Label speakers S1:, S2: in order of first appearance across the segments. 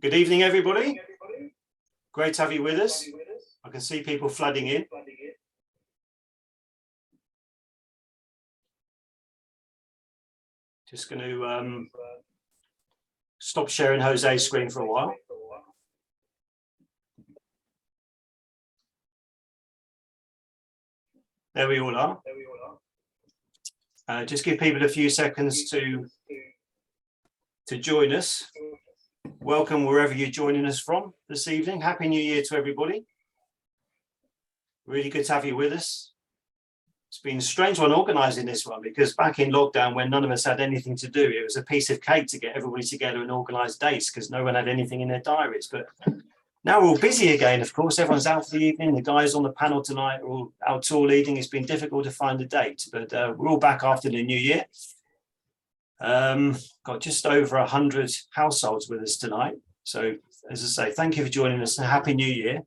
S1: Good evening, everybody. Great to have you with us. I can see people flooding in. Just going to stop sharing Jose's screen for a while. There we all are. Just give people a few seconds to join us. Welcome wherever you're joining us from this evening. Happy New Year to everybody. Really good to have you with us. It's been a strange one organising this one, because back in lockdown, when none of us had anything to do, it was a piece of cake to get everybody together and organise dates, because no one had anything in their diaries. But now we're all busy again, of course. Everyone's out for the evening. The guys on the panel tonight are all out tour leading. It's been difficult to find a date, but we're all back after the new year. Got just over 100 households with us tonight. So, as I say, thank you for joining us and Happy New Year.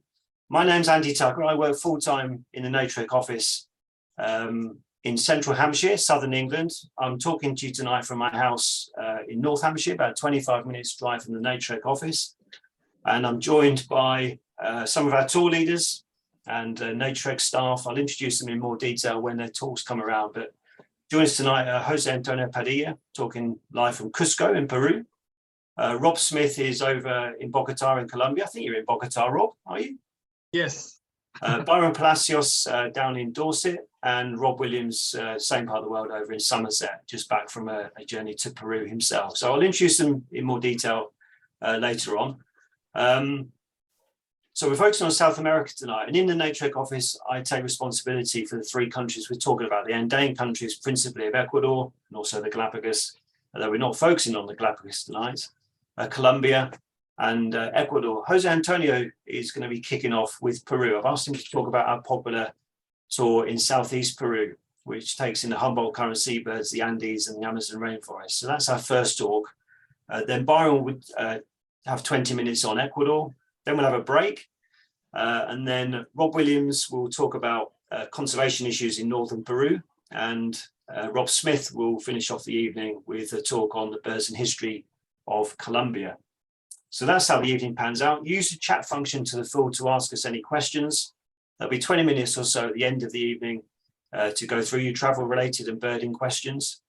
S1: My name's Andy Tucker. I work full-time in the Naturetrek office in central Hampshire, southern England. I'm talking to you tonight from my house in North Hampshire, about 25 minutes drive from the Naturetrek office. And I'm joined by some of our tour leaders and Naturetrek staff. I'll introduce them in more detail when their talks come around. But joins us tonight Jose Antonio Padilla, talking live from Cusco in Peru. Rob Smith is over in Bogota in Colombia. I think you're in Bogota, Rob, are you?
S2: Yes.
S1: Byron Palacios down in Dorset, and Rob Williams, same part of the world, over in Somerset, just back from a journey to Peru himself. So I'll introduce them in more detail later on. So we're focusing on South America tonight, and in the Naturetrek office, I take responsibility for the three countries we're talking about, the Andean countries, principally of Ecuador, and also the Galapagos, although we're not focusing on the Galapagos tonight, Colombia and Ecuador. Jose Antonio is going to be kicking off with Peru. I've asked him to talk about our popular tour in southeast Peru, which takes in the Humboldt current seabirds, the Andes and the Amazon rainforest. So that's our first talk. Then Byron would have 20 minutes on Ecuador. Then we'll have a break. And then Rob Williams will talk about conservation issues in northern Peru. And Rob Smith will finish off the evening with a talk on the birds and history of Colombia. So that's how the evening pans out. Use the chat function to the full to ask us any questions. There'll be 20 minutes or so at the end of the evening to go through your travel-related and birding questions.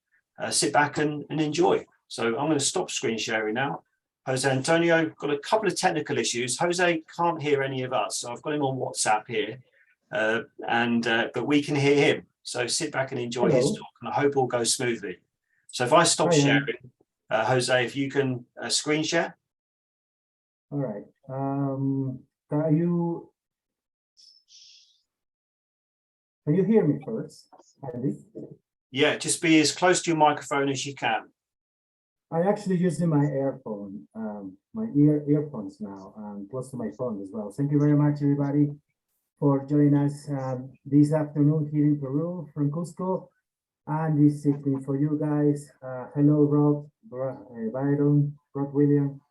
S1: Sit back and enjoy. So I'm going to stop screen sharing now. Jose Antonio, got a couple of technical issues. Jose can't hear any of us, so I've got him on WhatsApp here, but we can hear him. So sit back and enjoy his talk, and I hope all goes smoothly. So if I stop sharing, Jose, if you can screen share.
S3: All right. Can you hear me first, Andy?
S1: Yeah, just be as close to your microphone as you can.
S3: I'm actually using my earphone, my earphones now, close to my phone as well. Thank you very much, everybody, for joining us this afternoon here in Peru from Cusco, and this evening for you guys. Hello, Rob, Byron, Rob William.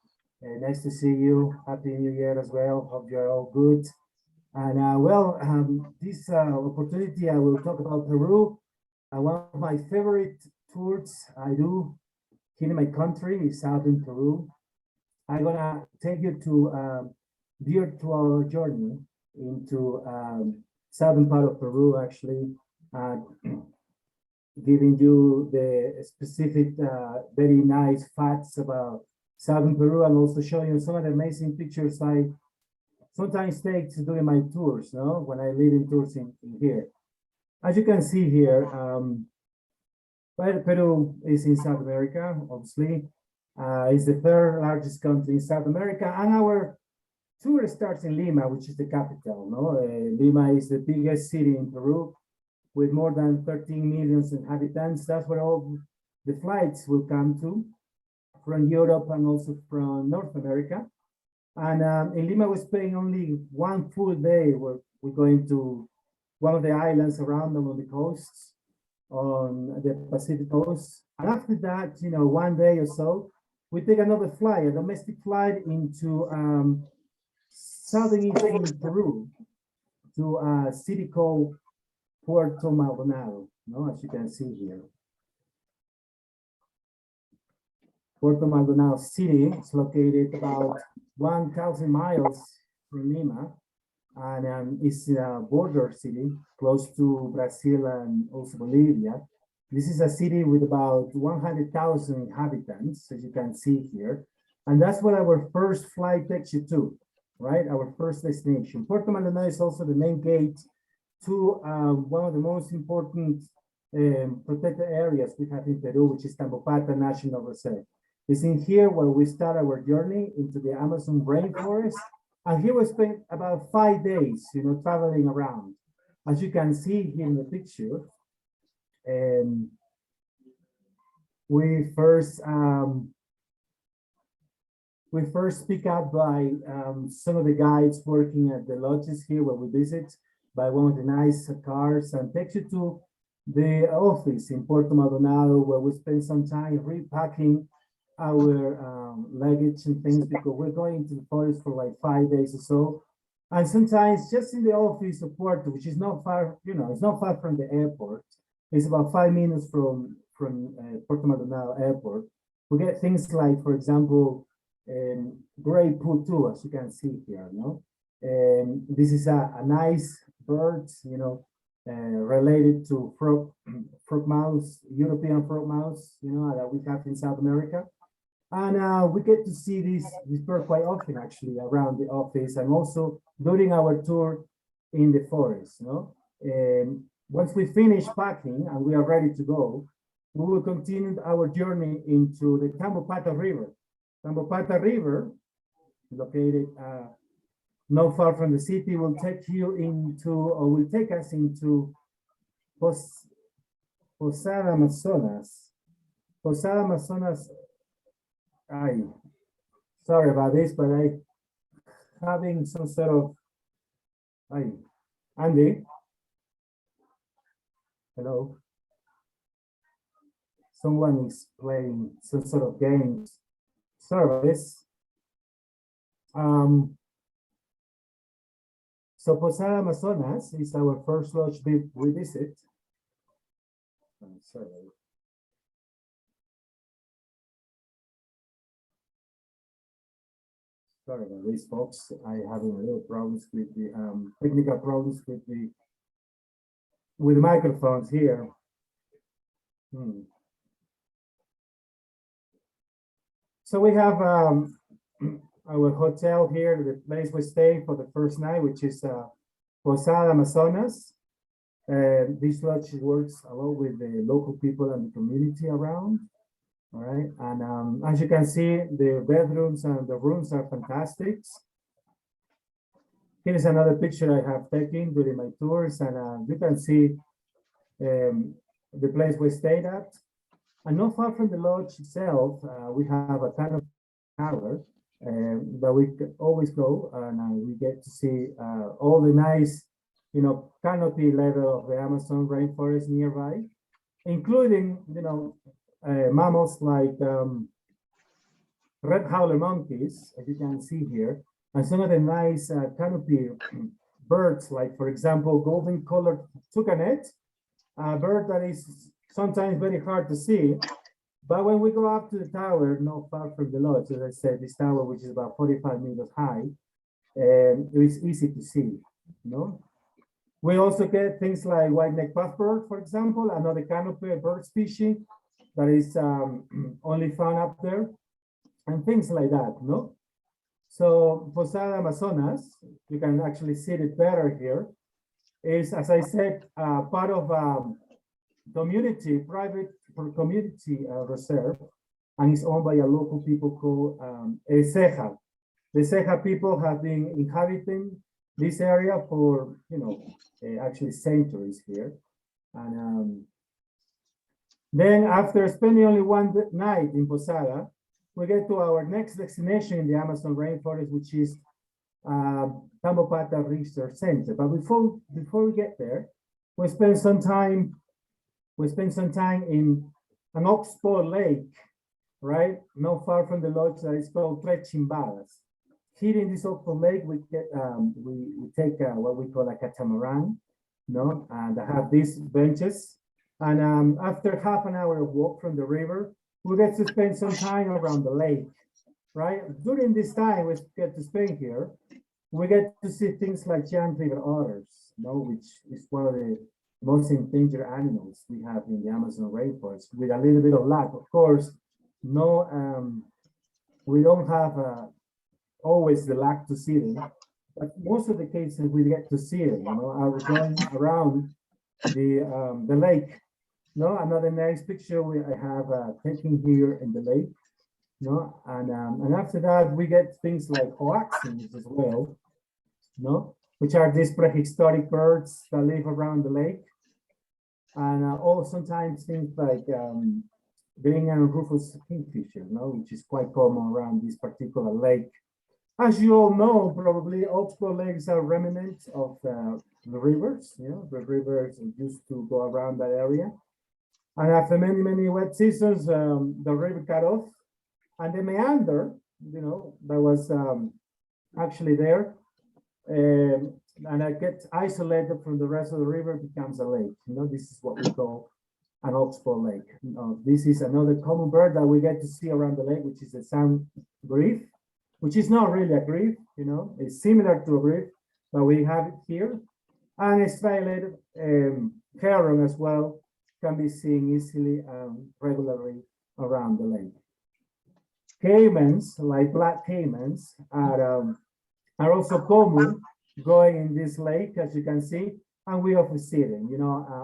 S3: Nice to see you. Happy New Year as well. Hope you're all good. And this opportunity, I will talk about Peru. One of my favorite tours I do here in my country is southern Peru. I'm gonna take you to virtual journey into southern part of Peru, actually, giving you the specific, very nice facts about southern Peru, and also showing you some of the amazing pictures I sometimes take during my tours, no? When I lead in tours in here. As you can see here, Peru is in South America, obviously. It's the third largest country in South America, and our tour starts in Lima, which is the capital. No, Lima is the biggest city in Peru, with more than 13 million inhabitants. That's where all the flights will come to, from Europe and also from North America. And in Lima, we're spending only one full day. We're going to one of the islands around them on the coasts, on the Pacific coast. And after that, you know, one day or so, we take another flight, a domestic flight into southern Peru, to a city called Puerto Maldonado. no, as you can see here. Puerto Maldonado City is located about 1,000 miles from Lima, and it's a border city close to Brazil and also Bolivia. This is a city with about 100,000 inhabitants, as you can see here. And that's what our first flight takes you to, right? Our first destination. Puerto Maldonado is also the main gate to one of the most important protected areas we have in Peru, which is Tambopata National Reserve. It's in here where we start our journey into the Amazon rainforest. And here we spent about 5 days, traveling around. As you can see here in the picture, we first pick up by some of the guides working at the lodges here where we visit, by one of the nice cars, and takes you to the office in Puerto Maldonado, where we spend some time repacking our luggage and things, because we're going into the forest for like 5 days or so. And sometimes just in the office of Puerto, which is not far, it's not far from the airport. It's about 5 minutes from Puerto Maldonado Airport. We get things like, for example, gray putu, as you can see here, no? This is a nice bird, related to frog mouse, European frog mouse, that we have in South America. And we get to see this bird quite often, actually, around the office, and also during our tour in the forest. Once we finish packing and we are ready to go, we will continue our journey into the Tambopata River. Tambopata River, located not far from the city, will take you into, or will take us into Posada Amazonas. Posada Amazonas. Sorry about this, but I having some sort of, Andy, hello. Someone is playing some sort of games. Sorry about this. So Posada Amazonas is our first lodge we visit. I'm sorry. Sorry about this, folks. I having a little problems with the technical problems with the microphones here. So we have our hotel here, the place we stay for the first night, which is Posada Amazonas. This lodge works a lot with the local people and the community around. All right, and as you can see, the bedrooms and the rooms are fantastic. Here is another picture I have taken during my tours, and you can see the place we stayed at. And not far from the lodge itself, we have a kind of tower that we always go, and we get to see all the nice, canopy level of the Amazon rainforest nearby, including, mammals like red howler monkeys, as you can see here, and some of the nice canopy birds, like, for example, golden colored toucanet, a bird that is sometimes very hard to see. But when we go up to the tower, not far from the lodge, as I said, this tower, which is about 45 meters high, it's easy to see, We also get things like white-necked puffbird, for example, another canopy bird species that is only found up there, and things like that, So Posada Amazonas, you can actually see it better here, is, as I said, part of private community reserve, and is owned by a local people called Ceja. The Ceja people have been inhabiting this area for, actually centuries here. And then after spending only one night in Posada, we get to our next destination in the Amazon rainforest, which is Tambopata Research Center. But before we get there, we spend some time in an oxbow lake, right? Not far from the lodge that is called Tres Chimbadas. Here in this oxbow lake, we take what we call a catamaran, and I have these benches. And after half an hour of walk from the river, we get to spend some time around the lake, right? During this time we get to spend here, we get to see things like giant river otters, which is one of the most endangered animals we have in the Amazon rainforest. With a little bit of luck, of course, we don't have always the luck to see them, but most of the cases we get to see them. Are going around the lake. Another nice picture I have taken here in the lake. And after that we get things like hoaxins as well. Which are these prehistoric birds that live around the lake, and also sometimes things like green and rufous kingfisher, which is quite common around this particular lake. As you all know, probably oxbow lakes are remnants of the rivers. The rivers used to go around that area, and after many wet seasons, the river cut off, and the meander, that was actually there. And it gets isolated from the rest of the river, becomes a lake. This is what we call an oxbow lake. This is another common bird that we get to see around the lake, which is the sand grieve, which is not really a grieve. It's similar to a grieve, but we have it here. And a striated heron as well can be seen easily regularly around the lake. Caimans, like black caimans, are also common growing in this lake, as you can see, and we often see them.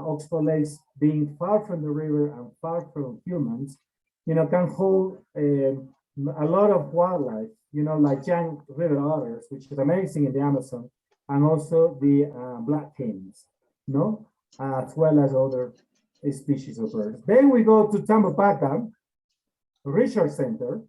S3: Oxbow lakes, being far from the river and far from humans, can hold a lot of wildlife, like giant river otters, which is amazing in the Amazon, and also the black caimans, as well as other species of birds. Then we go to Tambopata Research Center.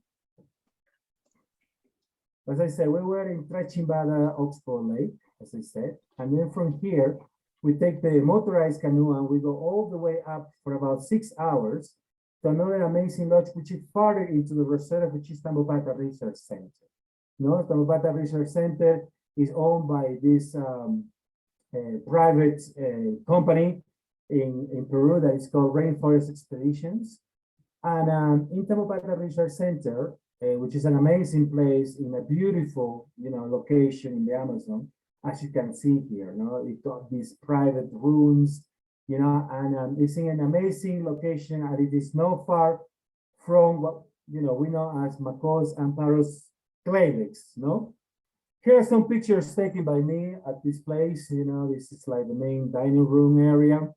S3: As I said, we were in Trachimbada Oxbow Lake, as I said, and then from here, we take the motorized canoe and we go all the way up for about 6 hours to another amazing lodge, which is farther into the reserve, which is Tambopata Research Center. Tambopata Research Center is owned by this private company in Peru that is called Rainforest Expeditions. And in Tambopata Research Center, which is an amazing place in a beautiful, location in the Amazon, as you can see here. It got these private rooms, and it's in an amazing location, and it is not far from what we know as Macos and Paros clay lakes. Here are some pictures taken by me at this place. This is like the main dining room area,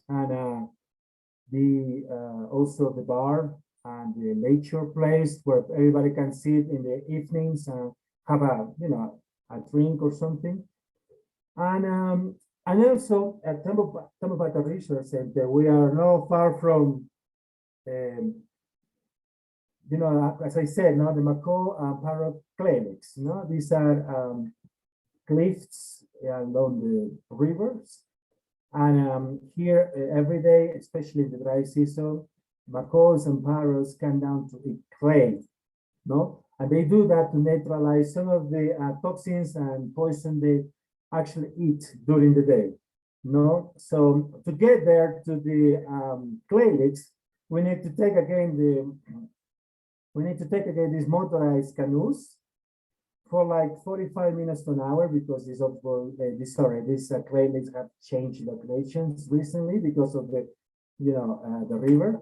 S3: and also the bar and the nature place where everybody can sit in the evenings and have a drink or something. And also at Tambopata Research Center, we are not far from as I said, the Maco and Paro clay lakes. These are cliffs along the rivers, and here every day, especially in the dry season, Macos and Paros come down to eat clay, and they do that to neutralize some of the toxins and poison they actually eat during the day. So to get there to the clay lakes, we need to take again these motorized canoes for like 45 minutes to an hour, because these clay lakes have changed locations recently because of the the river.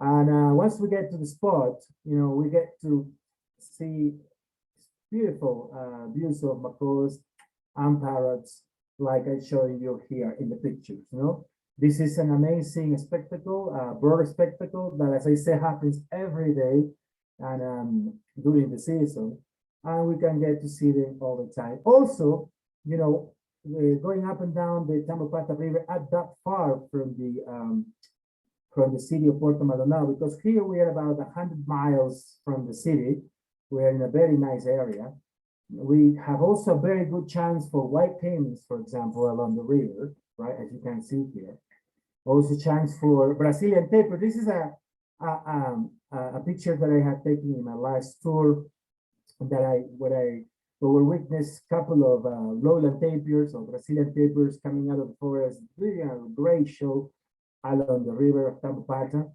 S3: And once we get to the spot, we get to see beautiful views of Macos and Parrots, like I showed you here in the pictures. This is an amazing spectacle, bird spectacle that, as I say, happens every day and during the season, and we can get to see them all the time. Also, going up and down the Tambopata River at that far from the city of Puerto Maldonado, because here we are about 100 miles from the city. We're in a very nice area. We have also a very good chance for white caimans, for example, along the river, right, as you can see here. Also chance for Brazilian tapir. This is a picture that I had taken in my last tour, that where we witnessed a couple of lowland tapirs or Brazilian tapirs coming out of the forest. Really a great show. along the river of Tampata,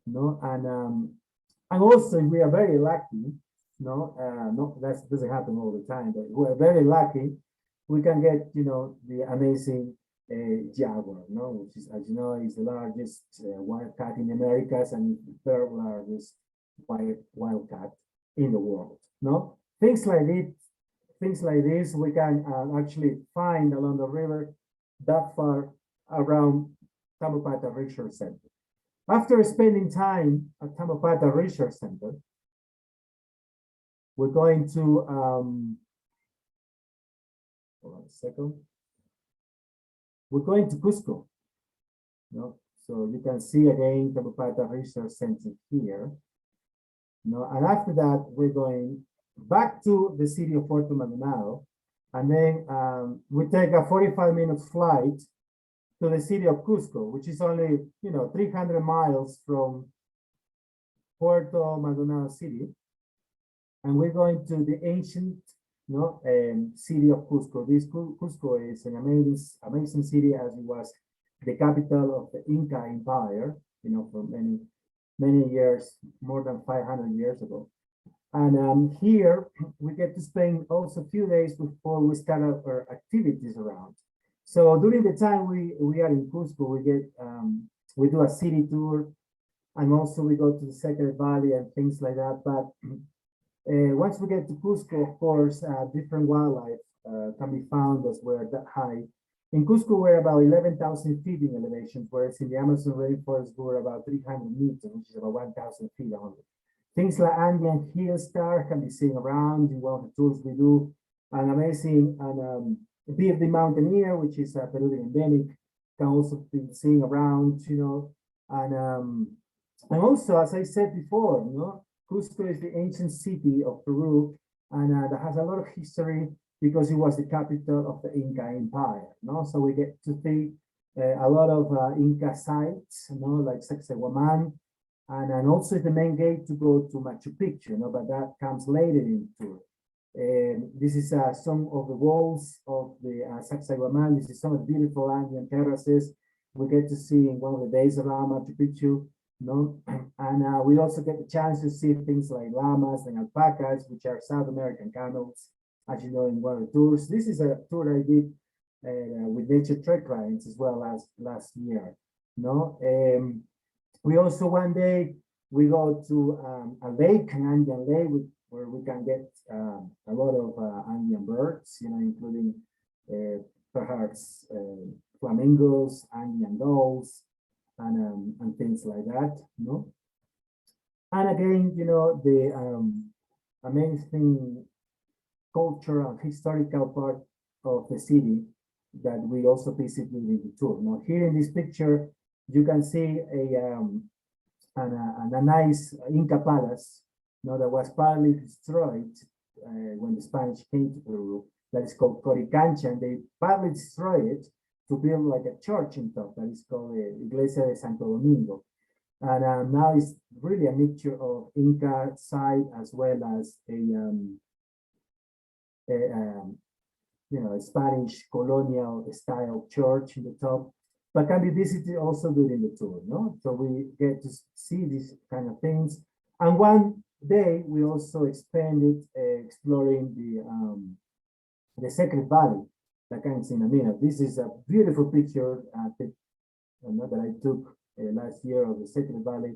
S3: no, and also we are very lucky, no, that doesn't happen all the time, but we're very lucky. We can get, the amazing jaguar, no, which is, as you know, is the largest wildcat in the Americas and the third largest wildcat in the world, no? Things like this, we can actually find along the river that far around Tampata Research Center. After spending time at Tampata Research Center, we're going to, hold on a second. We're going to Cusco. No? So you can see again Tampata Research Center here. No? And after that, we're going back to the city of Puerto Maldonado. And then we take a 45-minute flight to the city of Cusco, which is only, 300 miles from Puerto Maldonado city. And we're going to the ancient, city of Cusco. This Cusco is an amazing city, as it was the capital of the Inca Empire, for many years, more than 500 years ago. And here we get to spend also a few days before we start our activities around. So during the time we are in Cusco, we do a city tour, and also we go to the Sacred Valley and things like that. But once we get to Cusco, of course, different wildlife can be found as we're that high. In Cusco, we're about 11,000 feet in elevation, whereas in the Amazon rainforest, we're about 300 meters, which is about 1,000 feet only. Things like Andean hill star can be seen around in one of the tours we do. An amazing bearded mountaineer, which is a Peruvian endemic, can also be seen around, and also, as I said before, Cusco is the ancient city of Peru, and that has a lot of history because it was the capital of the Inca Empire. So we get to see a lot of Inca sites, like Sacsayhuaman, and also the main gate to go to Machu Picchu, but that comes later in the tour. This is some of the walls of the Sacsayhuaman. This is some of the beautiful Andean terraces we get to see in one of the days around Machu Picchu. And we also get the chance to see things like llamas and alpacas, which are South American camels, as you know, in one of the tours. This is a tour I did with Naturetrek clients as well as last year. We also one day we go to a lake, an Andean lake, where we can get a lot of Andean birds, including perhaps flamingos, Andean gulls, and things like that. And again, the amazing cultural and historical part of the city that we also visit during the tour. Now, here in this picture, you can see a nice Inca palace, that was partly destroyed when the Spanish came to Peru. That is called Coricancha, and they partly destroyed it to build like a church in top that is called Iglesia de Santo Domingo. And now it's really a mixture of Inca site as well as a Spanish colonial style church in the top, but can be visited also during the tour. So we get to see these kind of things. And one day we also expanded exploring the Sacred Valley. That can see in a minute. This is a beautiful picture that I took last year of the Sacred Valley,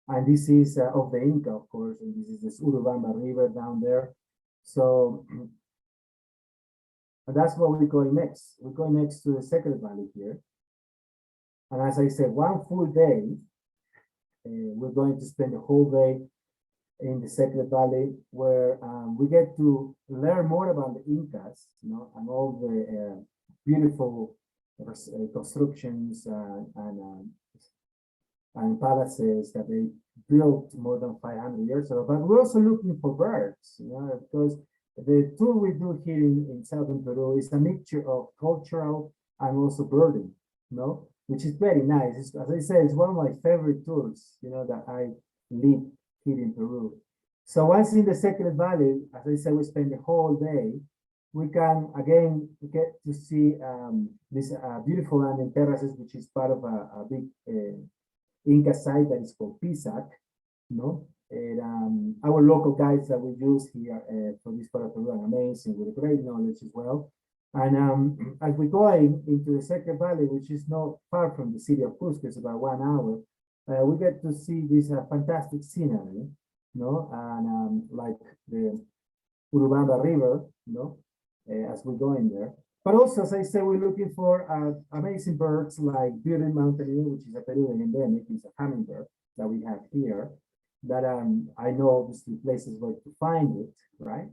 S3: and this is of the Inca, of course, and this is the Urubamba River down there. So that's what we're going next. We're going next to the Sacred Valley here, and as I said, one full day. We're going to spend the whole day in the Sacred Valley, where we get to learn more about the Incas, and all the beautiful constructions and palaces that they built more than 500 years ago. But we're also looking for birds, because the tour we do here in southern Peru is a mixture of cultural and also birding, which is very nice. As I said, it's one of my favorite tours, that I lead here in Peru. So once in the Sacred Valley, as I said, we spend the whole day we can again get to see this beautiful land in terraces, which is part of a big Inca site that is called Pisac, no? And our local guides that we use here for this part of Peru are amazing with great knowledge as well. And as we're going into the Second Valley, which is not far from the city of Cusco, it's about 1 hour, we get to see this fantastic scenery, no? And like the Urubamba River, no? As we go in there. But also, as I said, we're looking for amazing birds like Byron mountaineer, which is a Peruvian endemic, is a hummingbird that we have here. That I know obviously places where to find it, right?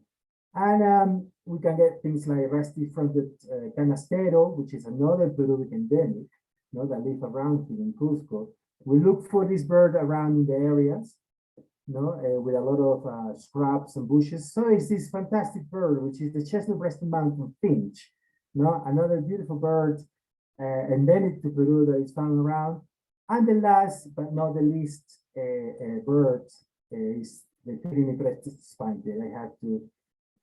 S3: And we can get things like rusty-fronted canastero, which is another Peruvian endemic, you know, that live around here in Cusco. We look for this bird around in the areas, you know, with a lot of scrubs and bushes. So it's this fantastic bird, which is the chestnut-breasted mountain finch, you know, another beautiful bird endemic to Peru that is found around. And the last but not the least bird is the Trini-breasted spaniel. I had to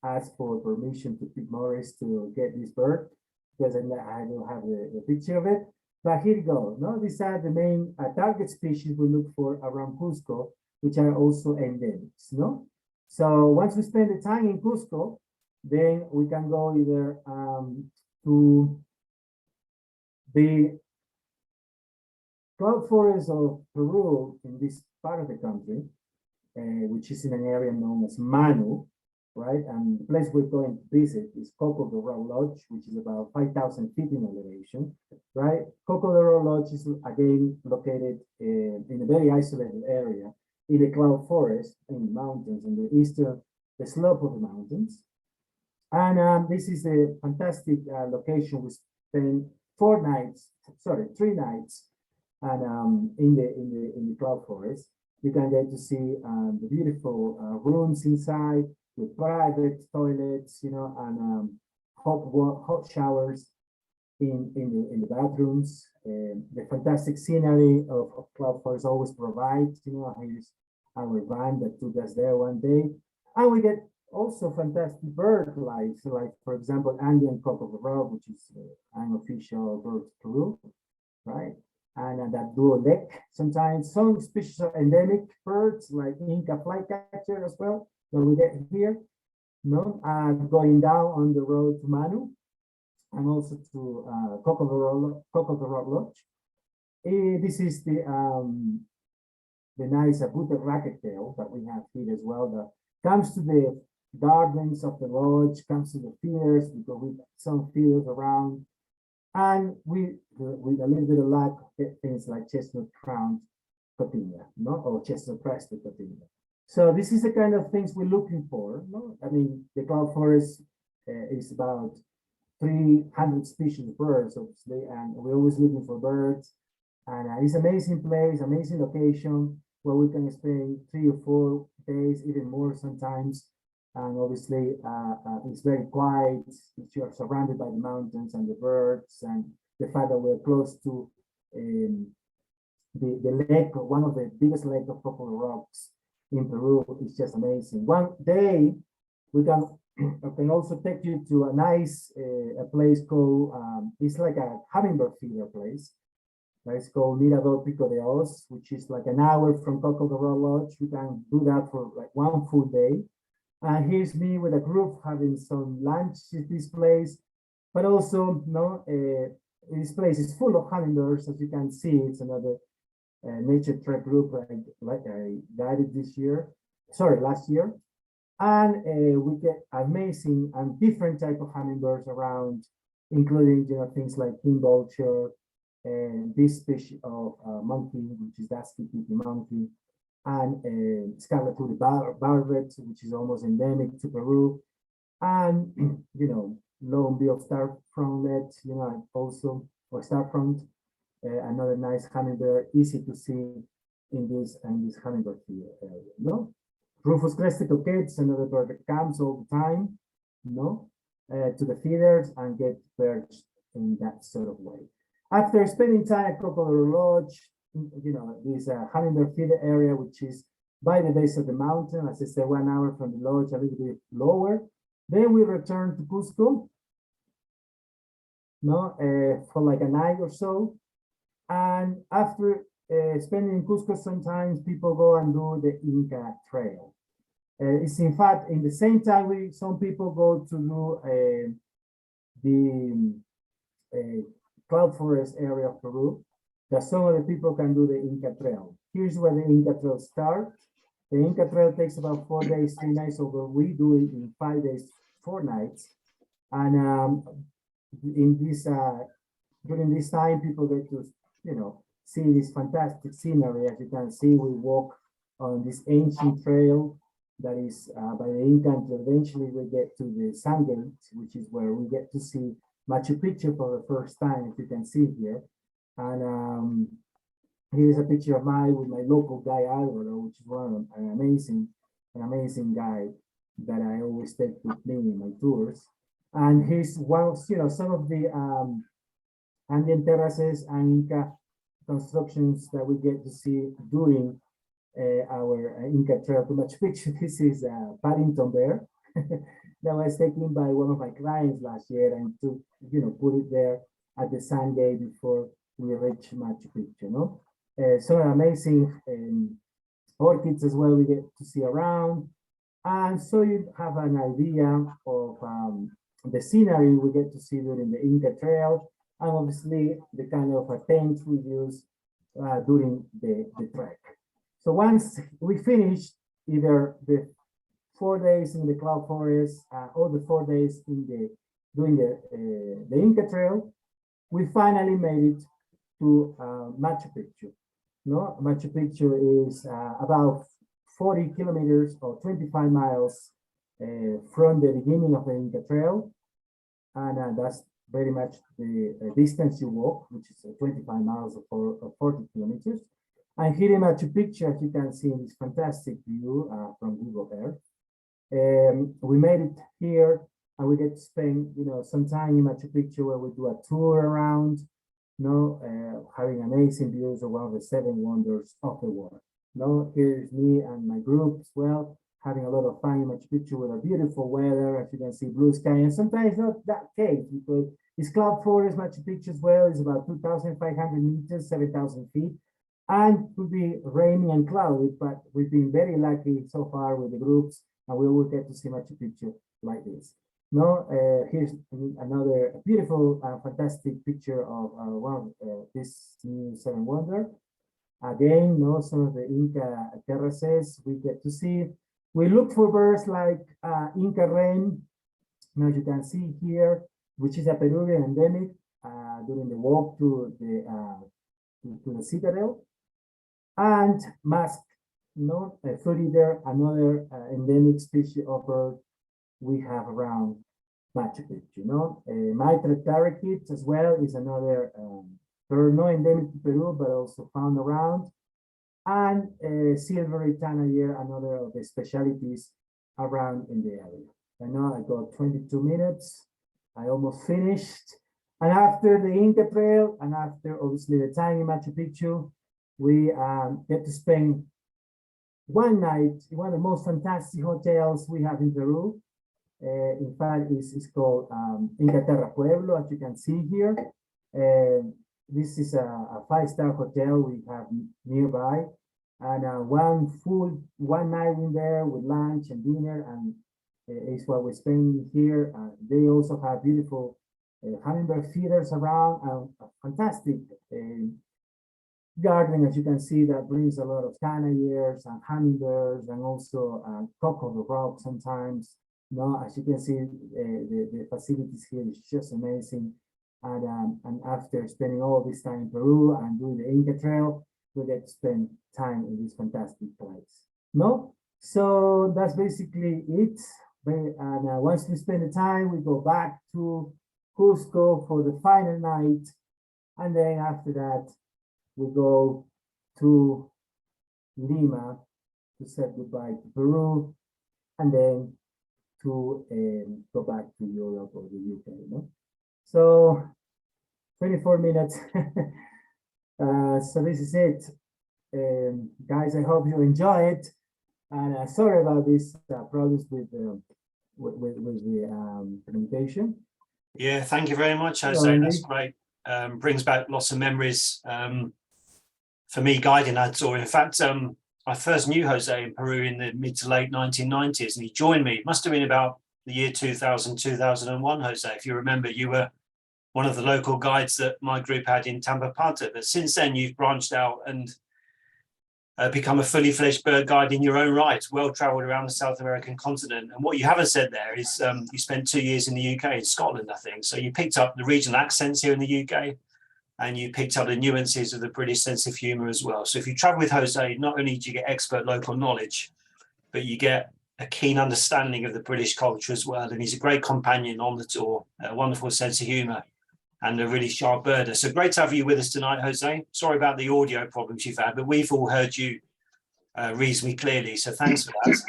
S3: ask for permission to Pete Morris to get this bird because I don't have the picture of it. But here you go. No, these are the main target species we look for around Cusco, which are also endemics. No, so once we spend the time in Cusco, then we can go either to the cloud forest of Peru in this part of the country, which is in an area known as Manu, right? And the place we're going to visit is Coco de Rock Lodge, which is about 5,000 feet in elevation, right? Coco de Rock Lodge is again located in a very isolated area in the cloud forest in the mountains, in the eastern, the slope of the mountains. And this is a fantastic location. We spent 3 nights, and in the cloud forest. You can get to see the beautiful rooms inside with private toilets, you know, and hot showers in the bathrooms. The fantastic scenery of cloud forest always provides, you know. Here's our van that took us there one day, and we get also fantastic bird life, like for example Andean cock of the rock, which is an official bird of Peru, right? And that dual deck. Sometimes some species are endemic birds like Inca flycatcher as well that we get here, no? And going down on the road to Manu and also to Coco de Rock Lodge. This is the nice Butte racket tail that we have here as well, that comes to the gardens of the lodge, comes to the feeders, because we got some feeders around. And with a little bit of luck, get things like chestnut-crowned cotilla, no, or chestnut-breasted cotilla. So this is the kind of things we're looking for. No, I mean the cloud forest is about 300 species of birds, obviously, and we're always looking for birds. And it's an amazing place, amazing location where we can spend 3 or 4 days, even more sometimes. And obviously, it's very quiet. You're surrounded by the mountains and the birds, and the fact that we're close to the lake, one of the biggest lake of Coco Rocks in Peru, is just amazing. One day, we can also take you to a nice a place called, it's like a hummingbird feeder place. It's called Mirador Pico de Oz, which is like an hour from Coco de Rock Lodge. We can do that for like 1 full day. And here's me with a group having some lunch at this place, but also, no, this place is full of hummingbirds. As you can see, it's another Naturetrek group like I guided last year. And we get amazing and different type of hummingbirds around, including, you know, things like king vulture, and this species of monkey, which is dusky tiki monkey, and scarlet-hooded barbet, which is almost endemic to Peru, and you know, lone-billed star-frontlet, you know, also, or star-front, another nice hummingbird, easy to see in this hummingbird here area. No, Rufous crested coquettes, another bird that comes all the time, no, to the feeders and get perched in that sort of way. After spending time at Coco de Rock Lodge, you know, this hummingbird feeder area, which is by the base of the mountain, as I said, 1 hour from the lodge, a little bit lower. Then we return to Cusco, no, for like a night or so. And after spending in Cusco, sometimes people go and do the Inca Trail. It's in fact in the same time some people go to do the cloud forest area of Peru, that some of the people can do the Inca Trail. Here's where the Inca Trail starts. The Inca Trail takes about 4 days, 3 nights, although we do it in 5 days, 4 nights. And in this during this time, people get to, you know, see this fantastic scenery. As you can see, we walk on this ancient trail that is by the Inca until eventually we get to the Sun Gate, which is where we get to see Machu Picchu for the first time, if you can see here. And here's a picture of mine with my local guy Alvaro, which is an amazing guy that I always take with me in my tours. And here's one of, you know, some of the Andean terraces and Inca constructions that we get to see during our Inca Trail to Machu Picchu. This is Paddington Bear that was taken by one of my clients last year, and to, you know, put it there at the Sun Gate before we reach Machu Picchu. No, some amazing orchids as well we get to see around, and so you have an idea of the scenery we get to see during the Inca Trail, and obviously the kind of tents we use during the trek. So once we finish either the 4 days in the cloud forest or the 4 days in doing the Inca Trail, we finally made it to Machu Picchu. No, Machu Picchu is about 40 kilometers or 25 miles from the beginning of the Inca Trail, and that's very much the distance you walk, which is 25 miles or 40 kilometers. And here in Machu Picchu, as you can see in this fantastic view from Google Earth, we made it here, and we get to spend, you know, some time in Machu Picchu where we do a tour around, you know, having amazing views of one of the 7 wonders of the world. You know, here's me and my group as well, having a lot of fun in Machu Picchu with a beautiful weather. As you can see, blue sky, and sometimes not that case, because it's cloud forest. Machu Picchu as well is about 2,500 meters, 7,000 feet. And it will be rainy and cloudy, but we've been very lucky so far with the groups, and we will get to see Machu Picchu like this. No, here's another beautiful, fantastic picture of one of this new 7 wonder. Again, no, some of the Inca terraces we get to see. We look for birds like Inca wren. Now you can see here, which is a Peruvian endemic during the walk to the citadel. And mask, no, food eater, another endemic species of bird we have around Machu Picchu. No, mitred parakeet as well is another bird, not endemic to Peru, but also found around. And silvery tanager, another of the specialities around in the area. I know I got 22 minutes. I almost finished. And after the Inca Trail, and after obviously the time in Machu Picchu, we get to spend 1 night in one of the most fantastic hotels we have in Peru. In fact, it's called Inca Terra Pueblo, as you can see here. This is a 5-star hotel we have nearby, and one night in there with lunch and dinner, and is what we're spending here. They also have beautiful hummingbird feeders around, and a fantastic garden, as you can see, that brings a lot of tanagers and hummingbirds, and also cocoa rock sometimes. No, as you can see, the facilities here is just amazing. And after spending all this time in Peru and doing the Inca Trail, we get to spend time in this fantastic place. No, so that's basically it. And once we spend the time, we go back to Cusco for the final night, and then after that, we go to Lima to say goodbye to Peru, and then to go back to Europe or the UK. No? So 24 minutes. So this is it. Guys, I hope you enjoy it. And sorry about this problems with with the communication.
S1: Yeah, thank you very much,
S3: Hello,
S1: Jose. That's
S3: Andy.
S1: great. Brings back lots of memories for me guiding that tour. In fact, I first knew Jose in Peru in the mid to late 1990s, and he joined me. It must have been about the year 2000, 2001, Jose. If you remember, you were one of the local guides that my group had in Tampapata. But since then, you've branched out and become a fully fledged bird guide in your own right, well traveled around the South American continent. And what you haven't said there is you spent 2 years in the UK, in Scotland, I think. So you picked up the regional accents here in the UK, and you picked up the nuances of the British sense of humour as well. So if you travel with Jose, not only do you get expert local knowledge, but you get a keen understanding of the British culture as well. And he's a great companion on the tour, a wonderful sense of humour, and a really sharp birder. So great to have you with us tonight, Jose. Sorry about the audio problems you've had, but we've all heard you reasonably clearly. So thanks for that.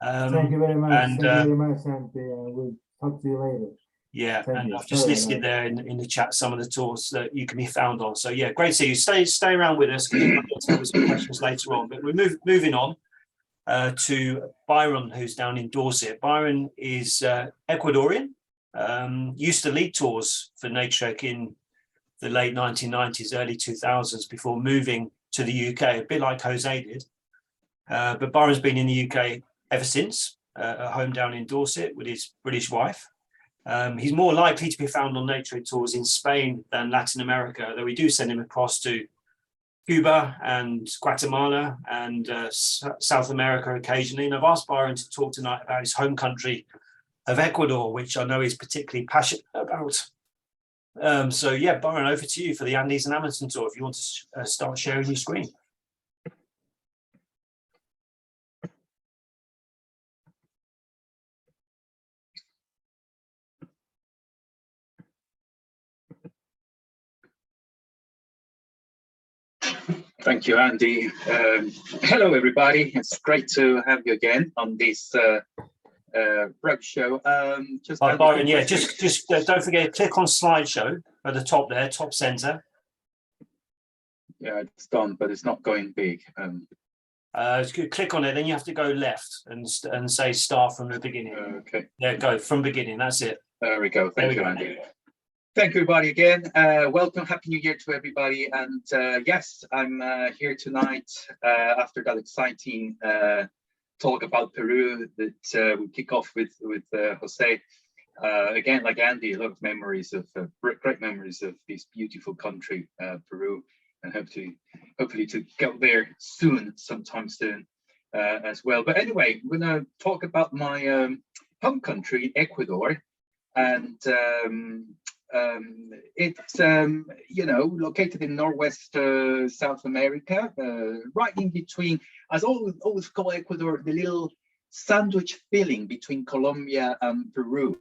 S3: Thank you very much.
S1: And
S3: Thank you very much, and we'll talk to you later.
S1: yeah,
S3: Thank
S1: and
S3: you.
S1: I've just
S3: Sorry
S1: listed
S3: about
S1: there in the chat some of the tours that you can be found on. So yeah, great to see you. Stay around with us because we'll get to some questions later on. But we're moving on to Byron, who's down in Dorset. Byron is Ecuadorian. Used to lead tours for Naturetrek in the late 1990s, early 2000s before moving to the UK, a bit like Jose did. But Byron's been in the UK ever since, at home down in Dorset with his British wife. He's more likely to be found on Naturetrek tours in Spain than Latin America, though we do send him across to Cuba and Guatemala and South America occasionally. And I've asked Byron to talk tonight about his home country of Ecuador, which I know he's particularly passionate about. So yeah, Byron, over to you for the Andes and Amazon tour if you want to start sharing your screen.
S2: Thank you, Andy. Hello, everybody. It's great to have you again on this Roadshow.
S1: Byron, yeah, just don't forget to click on slideshow at the top there, top center.
S2: Yeah, it's done, but it's not going big.
S1: Click on it, then you have to go left and say start from the beginning.
S2: Okay.
S1: There, go from beginning. That's it.
S2: There we go. Thank you, Andy. Thank you, everybody, again. Welcome. Happy New Year to everybody. And yes, I'm here tonight after that exciting talk about Peru that we kick off with Jose. Again, like Andy, a lot of memories of great memories of this beautiful country, Peru, and hopefully to go there soon, sometime soon as well. But anyway, we're going to talk about my home country, Ecuador, and it's located in northwest South America, right in between, as always call Ecuador, the little sandwich filling between Colombia and Peru.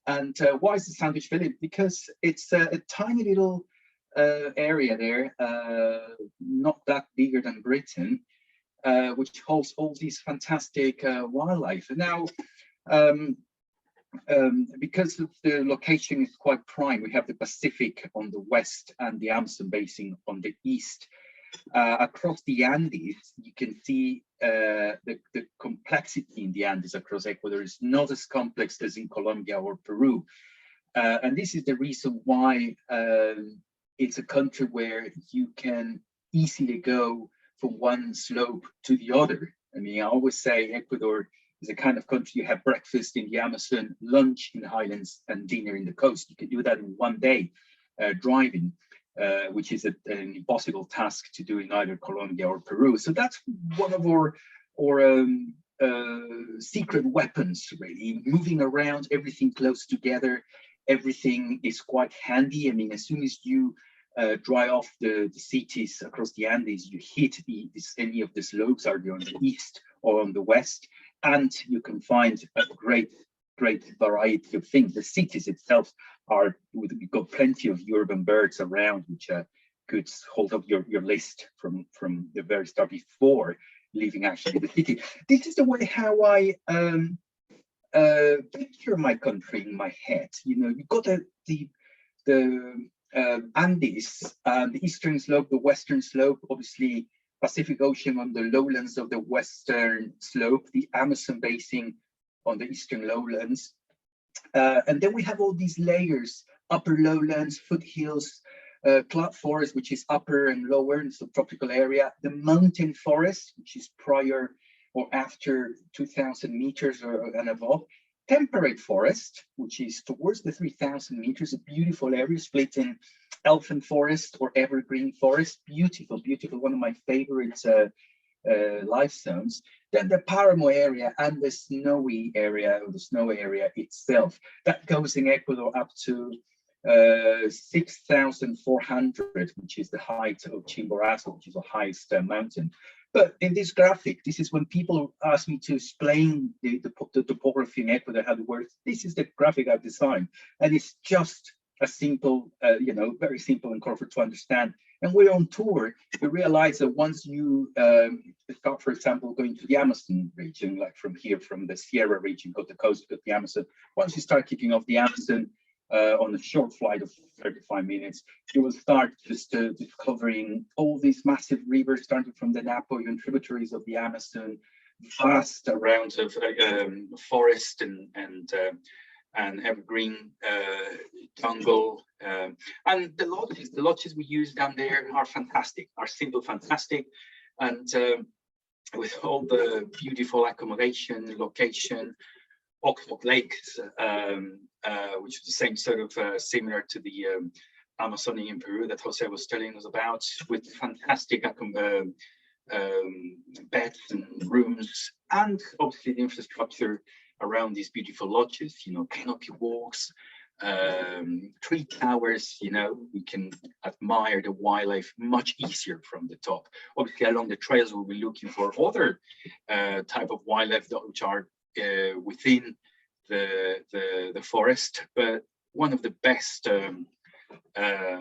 S2: And why is the sandwich filling? Because it's a tiny little area there, not that bigger than Britain, which holds all these fantastic wildlife. Now, because of the location is quite prime, we have the Pacific on the west and the Amazon basin on the east. Across the Andes, you can see the complexity in the Andes across Ecuador is not as complex as in Colombia or Peru. And this is the reason why it's a country where you can easily go from one slope to the other. I mean, I always say Ecuador is a kind of country you have breakfast in the Amazon, lunch in the highlands, and dinner in the coast. You can do that in one day driving, which is an impossible task to do in either Colombia or Peru. So that's one of our secret weapons, really. Moving around, everything close together, everything is quite handy. I mean, as soon as you dry off the cities across the Andes, you hit any of the slopes, either on the east or on the west, and you can find a great variety of things. The cities itself we've got plenty of urban birds around, which could hold up your list from the very start before leaving actually the city. This is the way how I picture my country in my head. You know, you've got the Andes, the eastern slope, the western slope, obviously Pacific Ocean on the lowlands of the western slope, the Amazon basin on the eastern lowlands. And then we have all these layers, upper lowlands, foothills, cloud forest, which is upper and lower in subtropical area, the mountain forest, which is prior or after 2,000 meters and above, temperate forest, which is towards the 3,000 meters, a beautiful area split in elfin forest or evergreen forest, beautiful, beautiful, one of my favorites life zones. Then the Paramo area and the snowy area, or the snow area itself, that goes in Ecuador up to 6,400, which is the height of Chimborazo, which is the highest mountain. But in this graphic, this is when people ask me to explain the topography in Ecuador, how it works. This is the graphic I've designed, and it's just a simple, you know, very simple and colorful to understand. And we're on tour, we realize that once you start, for example, going to the Amazon region, like from here, from the Sierra region, go to the coast, go to the Amazon. Once you start kicking off the Amazon on a short flight of 35 minutes, you will start just discovering all these massive rivers, starting from the Napo, even tributaries of the Amazon, vast around of forest and evergreen jungle, and the lodges we use down there are fantastic, are simple, fantastic, and with all the beautiful accommodation, location, Oxford Lakes, which is the same sort of similar to the Amazonian in Peru that Jose was telling us about, with fantastic beds and rooms, and obviously the infrastructure around these beautiful lodges, you know, canopy walks, tree towers, you know, we can admire the wildlife much easier from the top. Obviously, along the trails, we'll be looking for other type of wildlife which are within the forest. But one of the best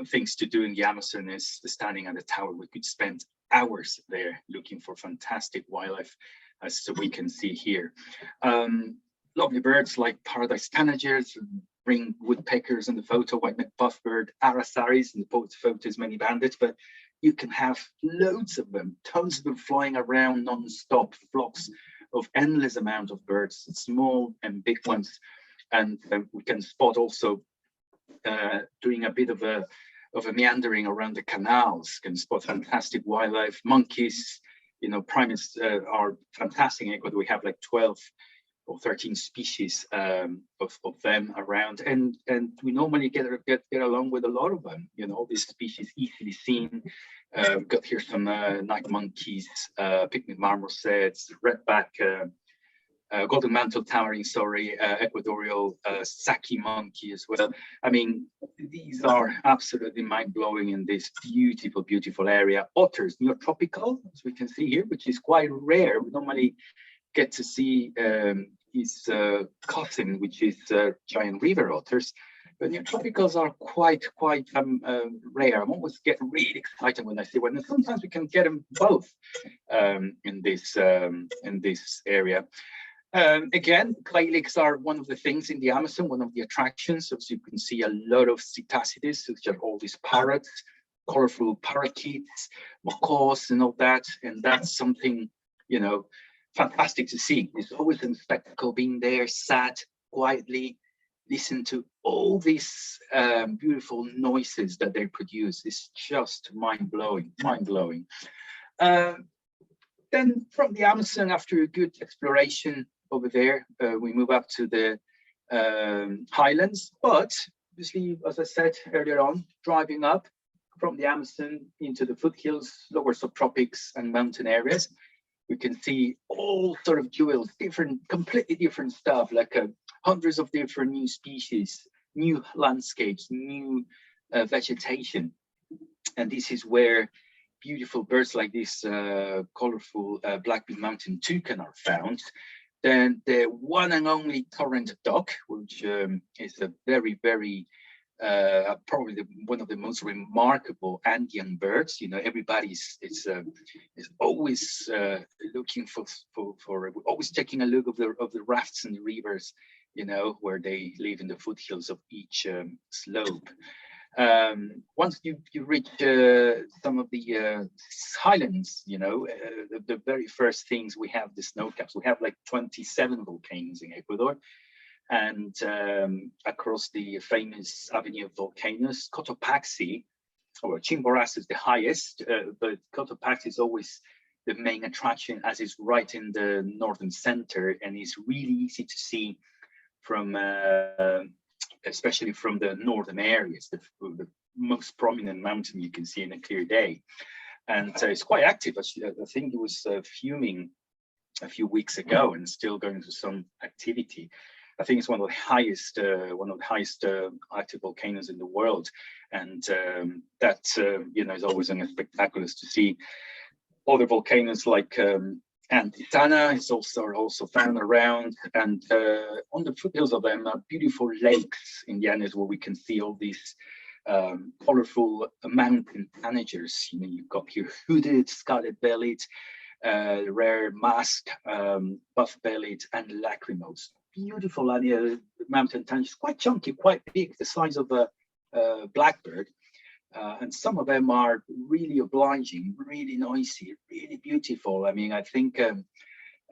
S2: things to do in the Amazon is standing at the tower. We could spend hours there looking for fantastic wildlife, as we can see here. Lovely birds like paradise tanagers, ring woodpeckers in the photo, white-necked puffbird, arasaris in the photo is many bandits, but you can have loads of them, tons of them flying around non-stop, flocks of endless amount of birds, small and big ones. And we can spot also doing a bit of a meandering around the canals, can spot fantastic wildlife, monkeys, you know, primates are fantastic in Ecuador. We have like 12 or 13 species of them around, and we normally get along with a lot of them. You know, these species easily seen. We've got here some night monkeys, picnic marmosets, redback, golden mantle towering, Ecuadorial saki monkey as well. I mean, these are absolutely mind-blowing in this beautiful, beautiful area. Otters, neotropical, as we can see here, which is quite rare. We normally get to see his cousin, which is giant river otters. But neotropicals are quite rare. I'm always get really excited when I see one. And sometimes we can get them both in this area. Again, clay lakes are one of the things in the Amazon, one of the attractions. As you can see, a lot of cetaceans, which are all these parrots, colorful parakeets, macaws, and all that. And that's something, you know, fantastic to see. It's always a spectacle being there, sat quietly, listen to all these beautiful noises that they produce. It's just mind-blowing, mind-blowing. Then from the Amazon, after a good exploration over there, we move up to the highlands. But obviously, as I said earlier on, driving up from the Amazon into the foothills, lower subtropics and mountain areas, we can see all sort of jewels, completely different stuff, like hundreds of different new species, new landscapes, new vegetation. And this is where beautiful birds like this colorful black-beaked mountain toucan are found. Then the one and only torrent duck, which is a very, very probably one of the most remarkable Andean birds. You know, everybody's is always looking for always taking a look of the rafts and the rivers, you know, where they live in the foothills of each slope. Once you reach some of the highlands, the very first things we have the snow caps. We have like 27 volcanoes in Ecuador, and across the famous avenue of volcanoes, Cotopaxi, or Chimborazo is the highest, but Cotopaxi is always the main attraction, as it's right in the northern center, and it's really easy to see from especially from the northern areas, the most prominent mountain you can see in a clear day. And it's quite active. I think it was fuming a few weeks ago and still going through some activity. I think it's one of the highest active volcanoes in the world, and that is always spectacular to see. Other volcanoes like Antitana is also found around, and on the foothills of them are beautiful lakes in the Andes where we can see all these colorful mountain tanagers. You've got here hooded, scarlet-bellied, rare mask, buff-bellied, and lachrymose. Beautiful mountain tanagers, quite chunky, quite big, the size of a blackbird. And some of them are really obliging, really noisy, really beautiful. I mean, I think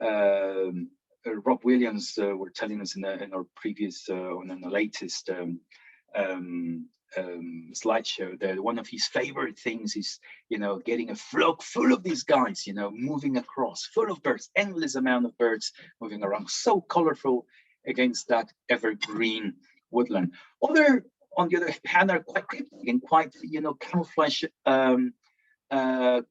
S2: Rob Williams were telling us in our previous, in the latest slideshow that one of his favorite things is, getting a flock full of these guys, moving across, full of birds, endless amount of birds moving around, so colorful against that evergreen woodland. On the other hand, are quite cryptic and quite, camouflage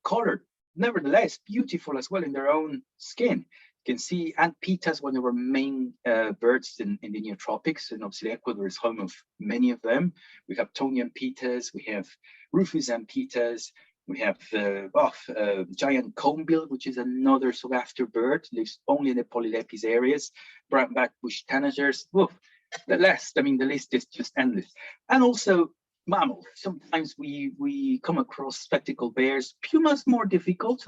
S2: colored. Nevertheless, beautiful as well in their own skin. You can see ant pitas, one of our main birds in the neotropics, and obviously Ecuador is home of many of them. We have Tony ant pitas, we have Rufus ant pitas, we have giant conebill, which is another sought-after bird, lives only in the polylepis areas. Brown-backed bush tanagers. The list is just endless. And also mammals. Sometimes we come across spectacled bears. Pumas more difficult,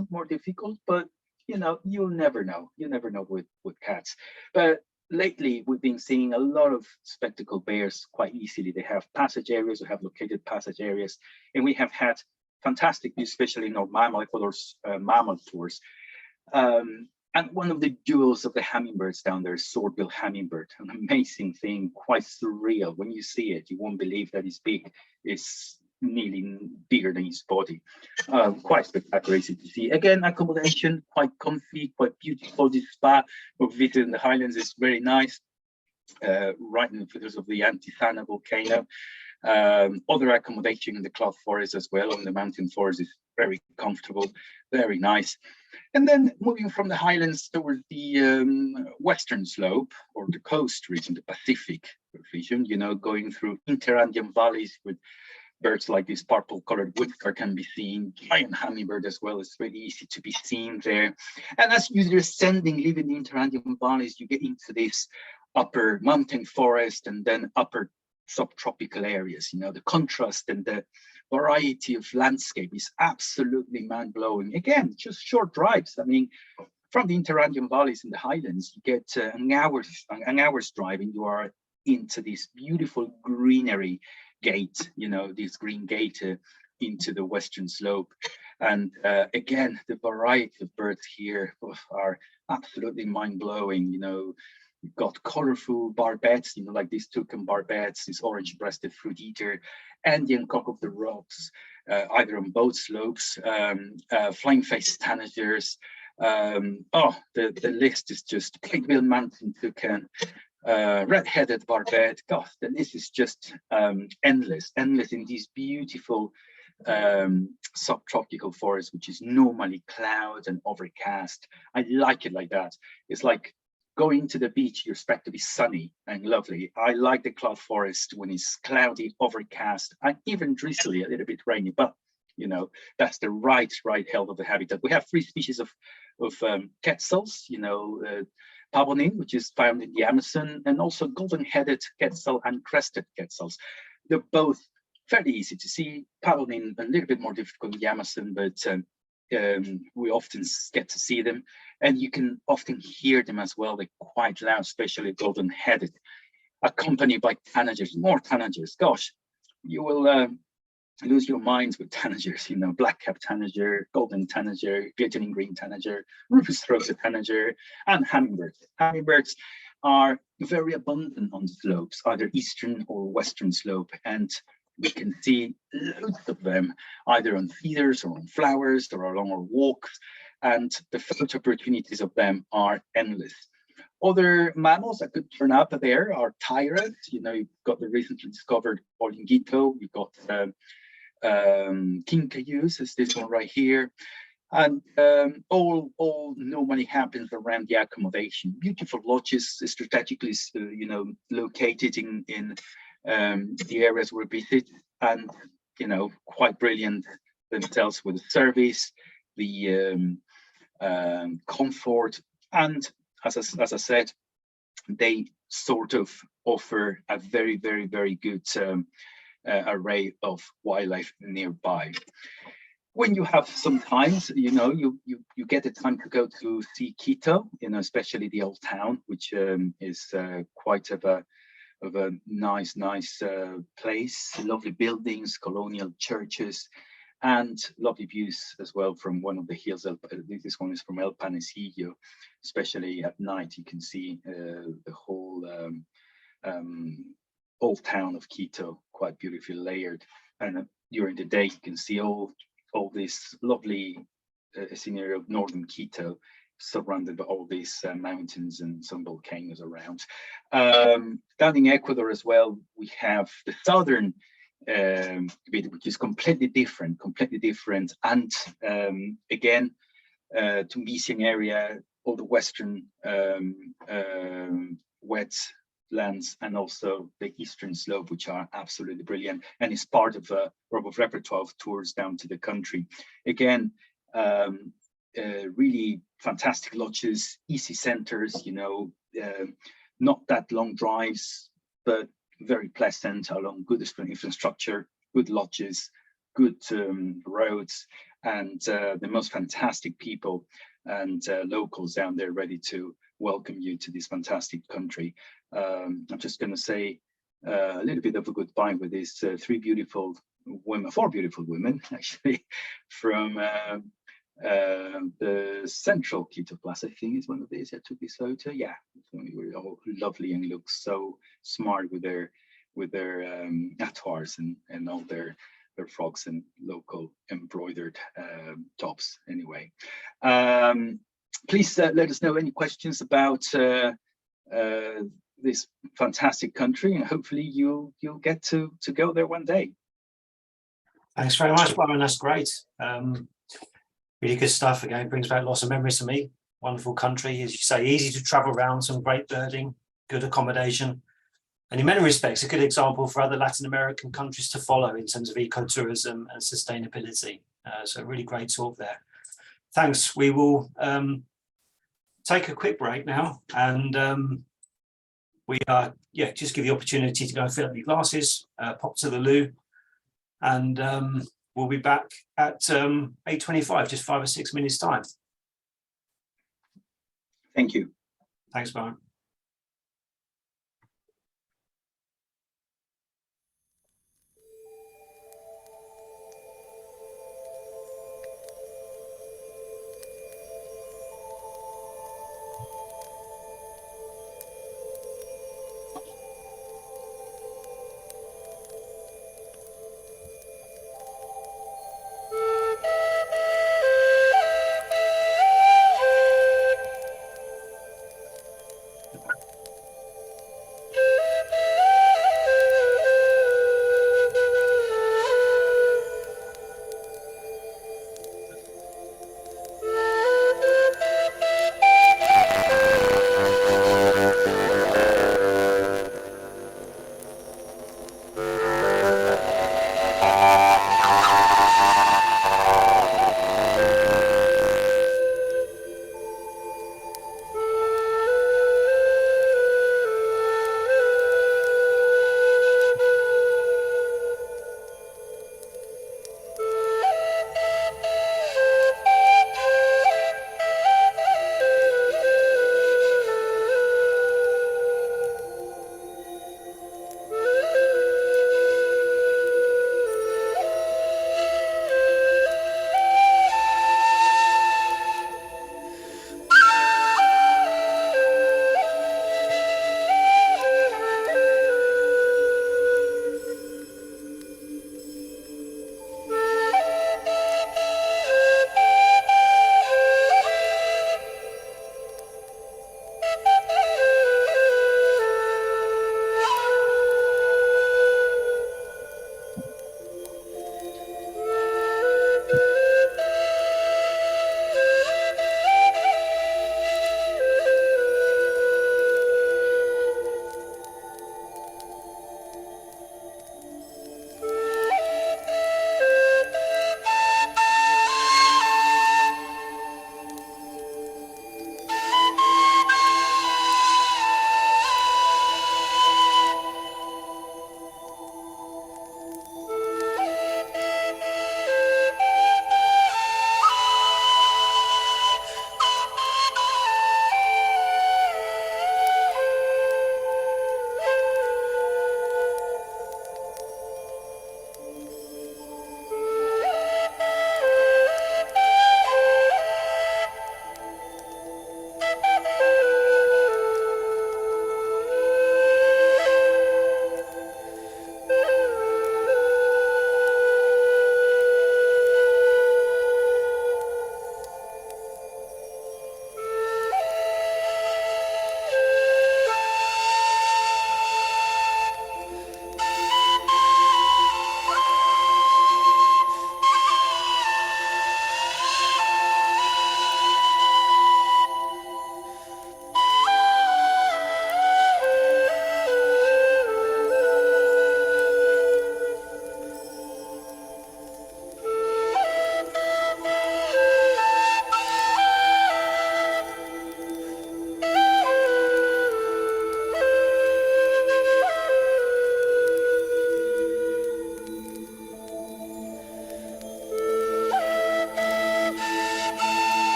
S2: but you'll never know. You never know with cats. But lately we've been seeing a lot of spectacled bears quite easily. They have passage areas, or have located passage areas, and we have had fantastic views, especially in our Ecuador's mammal tours. And one of the jewels of the hummingbirds down there is swordbill hummingbird, an amazing thing, quite surreal. When you see it, you won't believe that it's big. It's nearly bigger than his body. Quite spectacular, easy to see. Again, accommodation, quite comfy, quite beautiful. This spa we've visited in the highlands is very nice, right in the foothills of the Antitana volcano. Other accommodation in the cloud forest as well, on the mountain forest, is very comfortable, very nice. And then moving from the highlands towards the western slope, or the coast region, the Pacific region, going through interandean valleys with birds like this purple-colored woodcock can be seen, giant hummingbird as well. It's really easy to be seen there. And as you're ascending, leaving the interandean valleys, you get into this upper mountain forest and then upper subtropical areas. The contrast and the variety of landscape is absolutely mind-blowing. Again, just short drives. I mean, from the interandean valleys in the highlands, you get an hour's drive, and you are into this beautiful greenery gate, this green gate into the western slope. And again, the variety of birds here are absolutely mind-blowing. You've got colorful barbets, like these toucan barbets, this orange-breasted fruit eater, Andean cock of the rocks, either on both slopes, flying-faced tanagers. The list is just plague-billed mountain toucan, red-headed barbet. God, the list is just endless in these beautiful subtropical forests, which is normally cloud and overcast. I like it like that. It's like going to the beach, you expect to be sunny and lovely. I like the cloud forest when it's cloudy, overcast, and even drizzly, a little bit rainy, but that's the right health of the habitat. We have 3 species of quetzals, pavonin, which is found in the Amazon, and also golden-headed quetzal and crested quetzals. They're both fairly easy to see. Pavonin a little bit more difficult in the Amazon, but we often get to see them, and you can often hear them as well. They're quite loud, especially golden-headed, accompanied by tanagers, more tanagers. Gosh, you will lose your minds with tanagers, you know, black-capped tanager, golden tanager, glittering green tanager, rufous-throated tanager, and hummingbirds. Hummingbirds are very abundant on slopes, either eastern or western slope, and we can see loads of them, either on feeders or on flowers or along our walks, and the photo opportunities of them are endless. Other mammals that could turn up there are tyrants. You know, you've got the recently discovered Olinguito, you've got kinkajous, is this one right here, and all normally happens around the accommodation. Beautiful lodges, strategically, you know, located in the areas we visit, and you know, quite brilliant themselves with the service, the comfort, and as I said, they sort of offer a very good array of wildlife nearby. When you have some time, you know, you get the time to go to see Quito, you know, especially the old town, which is quite of a nice place, lovely buildings, colonial churches, and lovely views as well from one of the hills. This one is from El Panecillo, especially at night you can see the whole old town of Quito, quite beautifully layered, and during the day you can see all this lovely scenery of northern Quito, surrounded by all these mountains and some volcanoes around. Down in Ecuador as well, we have the southern bit, which is completely different, and again, Tumbesian area, all the western wetlands, and also the eastern slope, which are absolutely brilliant, and it's part of a repertoire of tours down to the country. Again, really fantastic lodges, easy centers, you know, not that long drives, but very pleasant, along good infrastructure, good lodges, good roads, and the most fantastic people and locals down there ready to welcome you to this fantastic country. I'm just going to say a little bit of a goodbye with these four beautiful women, actually, from the central Quito Plaza, I think is one of these. I took this photo. Yeah, they were all lovely and look so smart with their atours and all their frocks and local embroidered tops. Anyway, please let us know any questions about this fantastic country, and hopefully you'll get to go there one day.
S1: Thanks very much, Byron. That's great. Really good stuff. Again, brings back lots of memories to me. Wonderful country, as you say, easy to travel around, some great birding, good accommodation, and in many respects, a good example for other Latin American countries to follow in terms of ecotourism and sustainability. So really great talk there. Thanks. We will take a quick break now, and we are, just give you the opportunity to go and fill up your glasses, pop to the loo, and we'll be back at 8:25, just 5 or 6 minutes time.
S2: Thank you.
S1: Thanks, Byron.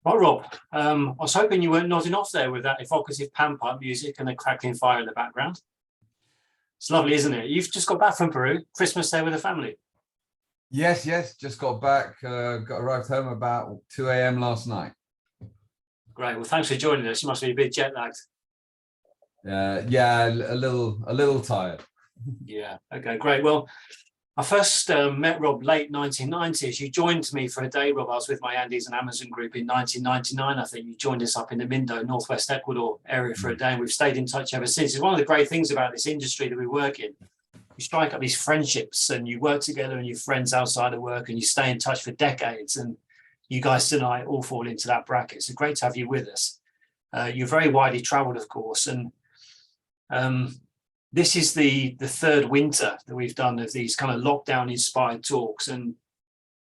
S1: Right, Rob. I was hoping you weren't nodding off there with that evocative panpipe music and a crackling fire in the background. It's lovely, isn't it? You've just got back from Peru, Christmas Day with the family.
S4: Yes, just got back, arrived home about 2 a.m. last night.
S1: Great. Well, thanks for joining us. You must be a bit jet lagged.
S4: Yeah, a little tired.
S1: Yeah. Okay, great. Well, I first met Rob late 1990s. You joined me for a day, Rob. I was with my Andes and Amazon group in 1999. I think you joined us up in the Mindo, northwest Ecuador area for a day, and we've stayed in touch ever since. It's one of the great things about this industry that we work in. You strike up these friendships and you work together and you're friends outside of work and you stay in touch for decades. And you guys tonight all fall into that bracket. So great to have you with us. You're very widely traveled, of course. And this is the third winter that we've done of these kind of lockdown inspired talks. And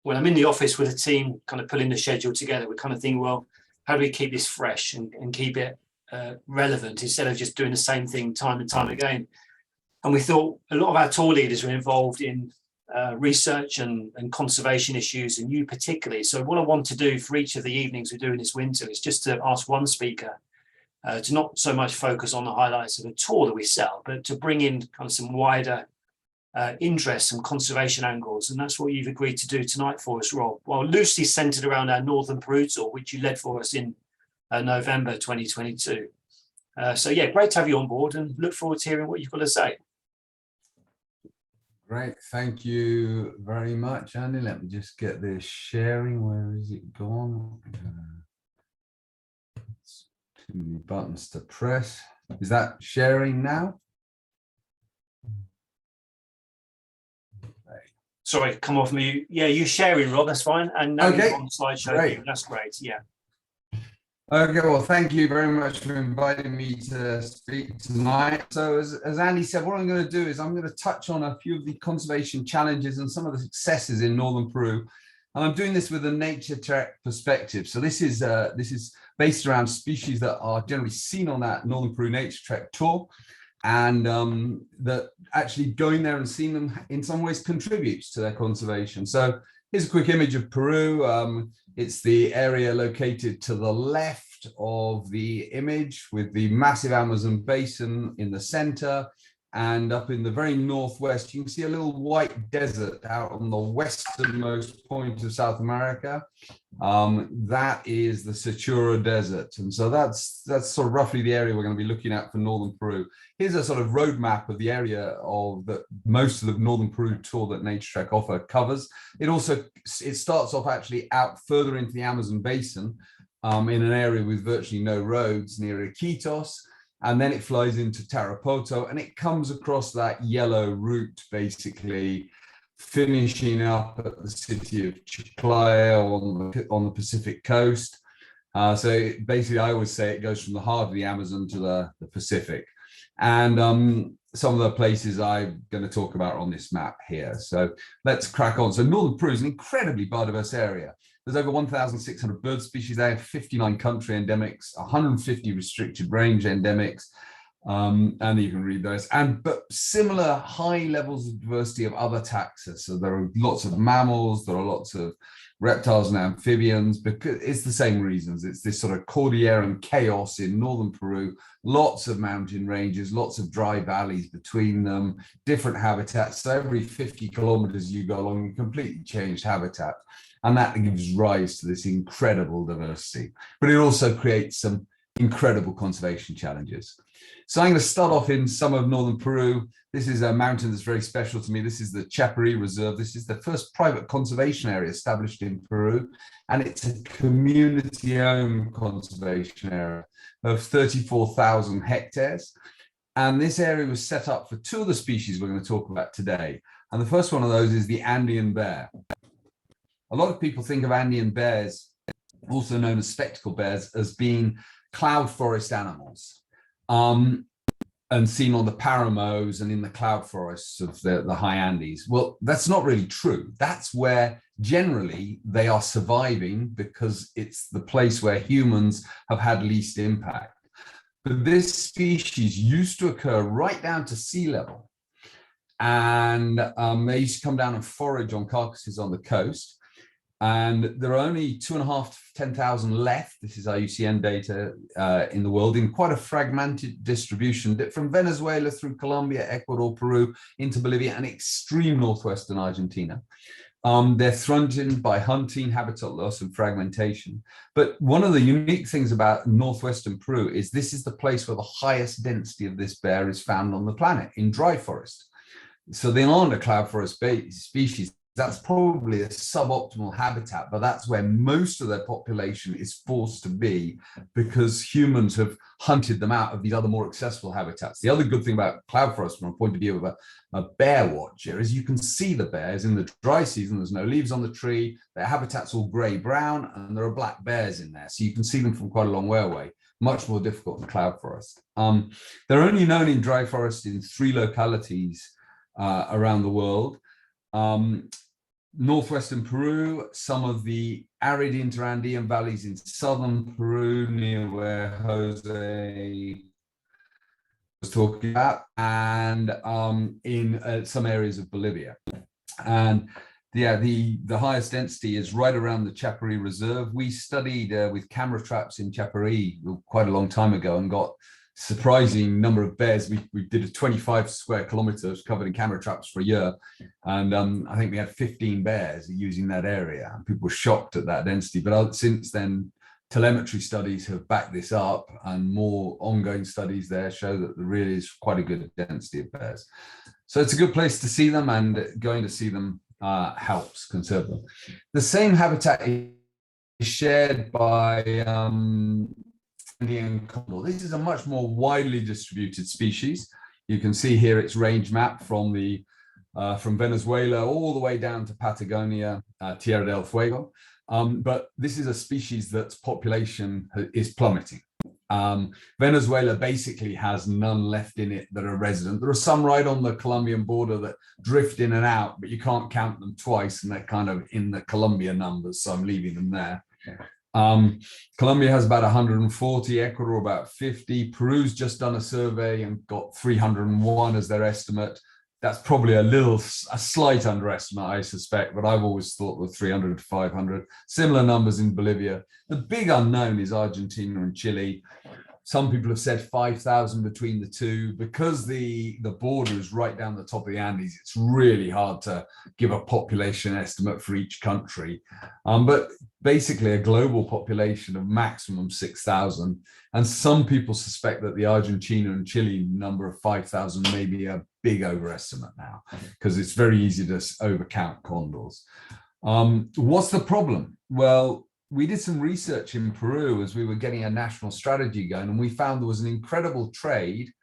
S1: when I'm in the office with a team kind of putting the schedule together, we kind of think, well, how do we keep this fresh and keep it relevant instead of just doing the same thing time and time again? And we thought a lot of our tour leaders were involved in research and conservation issues, and you particularly. So what I want to do for each of the evenings we're doing this winter is just to ask one speaker to not so much focus on the highlights of a tour that we sell, but to bring in kind of some wider interests and conservation angles. And that's what you've agreed to do tonight for us, Rob. Well, loosely centered around our Northern Peru tour, which you led for us in November 2022. So yeah, great to have you on board and look forward to hearing what you've got to say.
S4: Great, thank you very much, Andy. Let me just get this sharing. Where is it gone? Too many buttons to press. Is that sharing now?
S1: Sorry, come off mute. Yeah, you sharing, Rob, that's fine. And now
S4: Okay,
S1: you're on the slideshow.
S4: great.
S1: That's great, yeah.
S4: Okay, well, thank you very much for inviting me to speak tonight. So as Andy said, what I'm going to do is I'm going to touch on a few of the conservation challenges and some of the successes in Northern Peru. And I'm doing this with a Naturetrek perspective. So this is based around species that are generally seen on that Northern Peru Naturetrek tour. And that actually going there and seeing them in some ways contributes to their conservation. So here's a quick image of Peru. It's the area located to the left of the image with the massive Amazon basin in the center. And up in the very northwest, you can see a little white desert out on the westernmost point of South America. That is the Satura Desert. And so that's sort of roughly the area we're going to be looking at for Northern Peru. Here's a sort of roadmap of the area of that most of the Northern Peru tour that Naturetrek offer covers. It starts off actually out further into the Amazon basin in an area with virtually no roads near Iquitos. And then it flies into Tarapoto and it comes across that yellow route, basically finishing up at the city of Chiclayo on the Pacific coast. So basically, I always say it goes from the heart of the Amazon to the Pacific. And some of the places I'm going to talk about on this map here. So let's crack on. So Northern Peru is an incredibly biodiverse area. There's over 1,600 bird species there, 59 country endemics, 150 restricted range endemics, and you can read those. But similar high levels of diversity of other taxa. So there are lots of mammals, there are lots of reptiles and amphibians, because it's the same reasons. It's this sort of Cordilleran chaos in Northern Peru, lots of mountain ranges, lots of dry valleys between them, different habitats. So every 50 kilometers you go along, you completely changed habitat. And that gives rise to this incredible diversity. But it also creates some incredible conservation challenges. So I'm going to start off in some of Northern Peru. This is a mountain that's very special to me. This is the Chapari Reserve. This is the first private conservation area established in Peru. And it's a community-owned conservation area of 34,000 hectares. And this area was set up for two of the species we're going to talk about today. And the first one of those is the Andean bear. A lot of people think of Andean bears, also known as spectacle bears, as being cloud forest animals and seen on the Paramos and in the cloud forests of the high Andes. Well, that's not really true. That's where generally they are surviving because it's the place where humans have had least impact. But this species used to occur right down to sea level. And they used to come down and forage on carcasses on the coast. And there are only 2.5 to 10,000 left. This is IUCN data in the world, in quite a fragmented distribution from Venezuela through Colombia, Ecuador, Peru, into Bolivia, and extreme northwestern Argentina. They're threatened by hunting, habitat loss, and fragmentation. But one of the unique things about northwestern Peru is this is the place where the highest density of this bear is found on the planet, in dry forest. So they aren't a cloud forest species. That's probably a suboptimal habitat, but that's where most of their population is forced to be because humans have hunted them out of these other more accessible habitats. The other good thing about cloud forest from a point of view of a bear watcher is you can see the bears in the dry season. There's no leaves on the tree, their habitat's all grey-brown, and there are black bears in there. So you can see them from quite a long way away. Much more difficult in cloud forest. They're only known in dry forest in 3 localities around the world. Northwestern Peru, some of the arid interandean valleys in southern Peru, near where Jose was talking about, and in some areas of Bolivia. And yeah, the highest density is right around the Chapari Reserve. We studied with camera traps in Chapari quite a long time ago and got surprising number of bears. We did a 25 square kilometers covered in camera traps for a year, and I think we had 15 bears using that area, and people were shocked at that density. But since then, telemetry studies have backed this up, and more ongoing studies there show that there really is quite a good density of bears. So it's a good place to see them, and going to see them helps conserve them. The same habitat is shared by Indian condor. This is a much more widely distributed species. You can see here its range map from Venezuela all the way down to Patagonia, Tierra del Fuego. But this is a species that's population is plummeting. Venezuela basically has none left in it that are resident. There are some right on the Colombian border that drift in and out, but you can't count them twice, and they're kind of in the Colombia numbers, so I'm leaving them there. Colombia has about 140, Ecuador about 50. Peru's just done a survey and got 301 as their estimate. That's probably a slight underestimate, I suspect, but I've always thought the 300 to 500. Similar numbers in Bolivia. The big unknown is Argentina and Chile. Some people have said 5,000 between the two. Because the border is right down the top of the Andes, it's really hard to give a population estimate for each country. But basically a global population of maximum 6,000. And some people suspect that the Argentina and Chile number of 5,000 may be a big overestimate now, because it's very easy to overcount condors. What's the problem? Well, we did some research in Peru as we were getting a national strategy going, and we found there was an incredible trade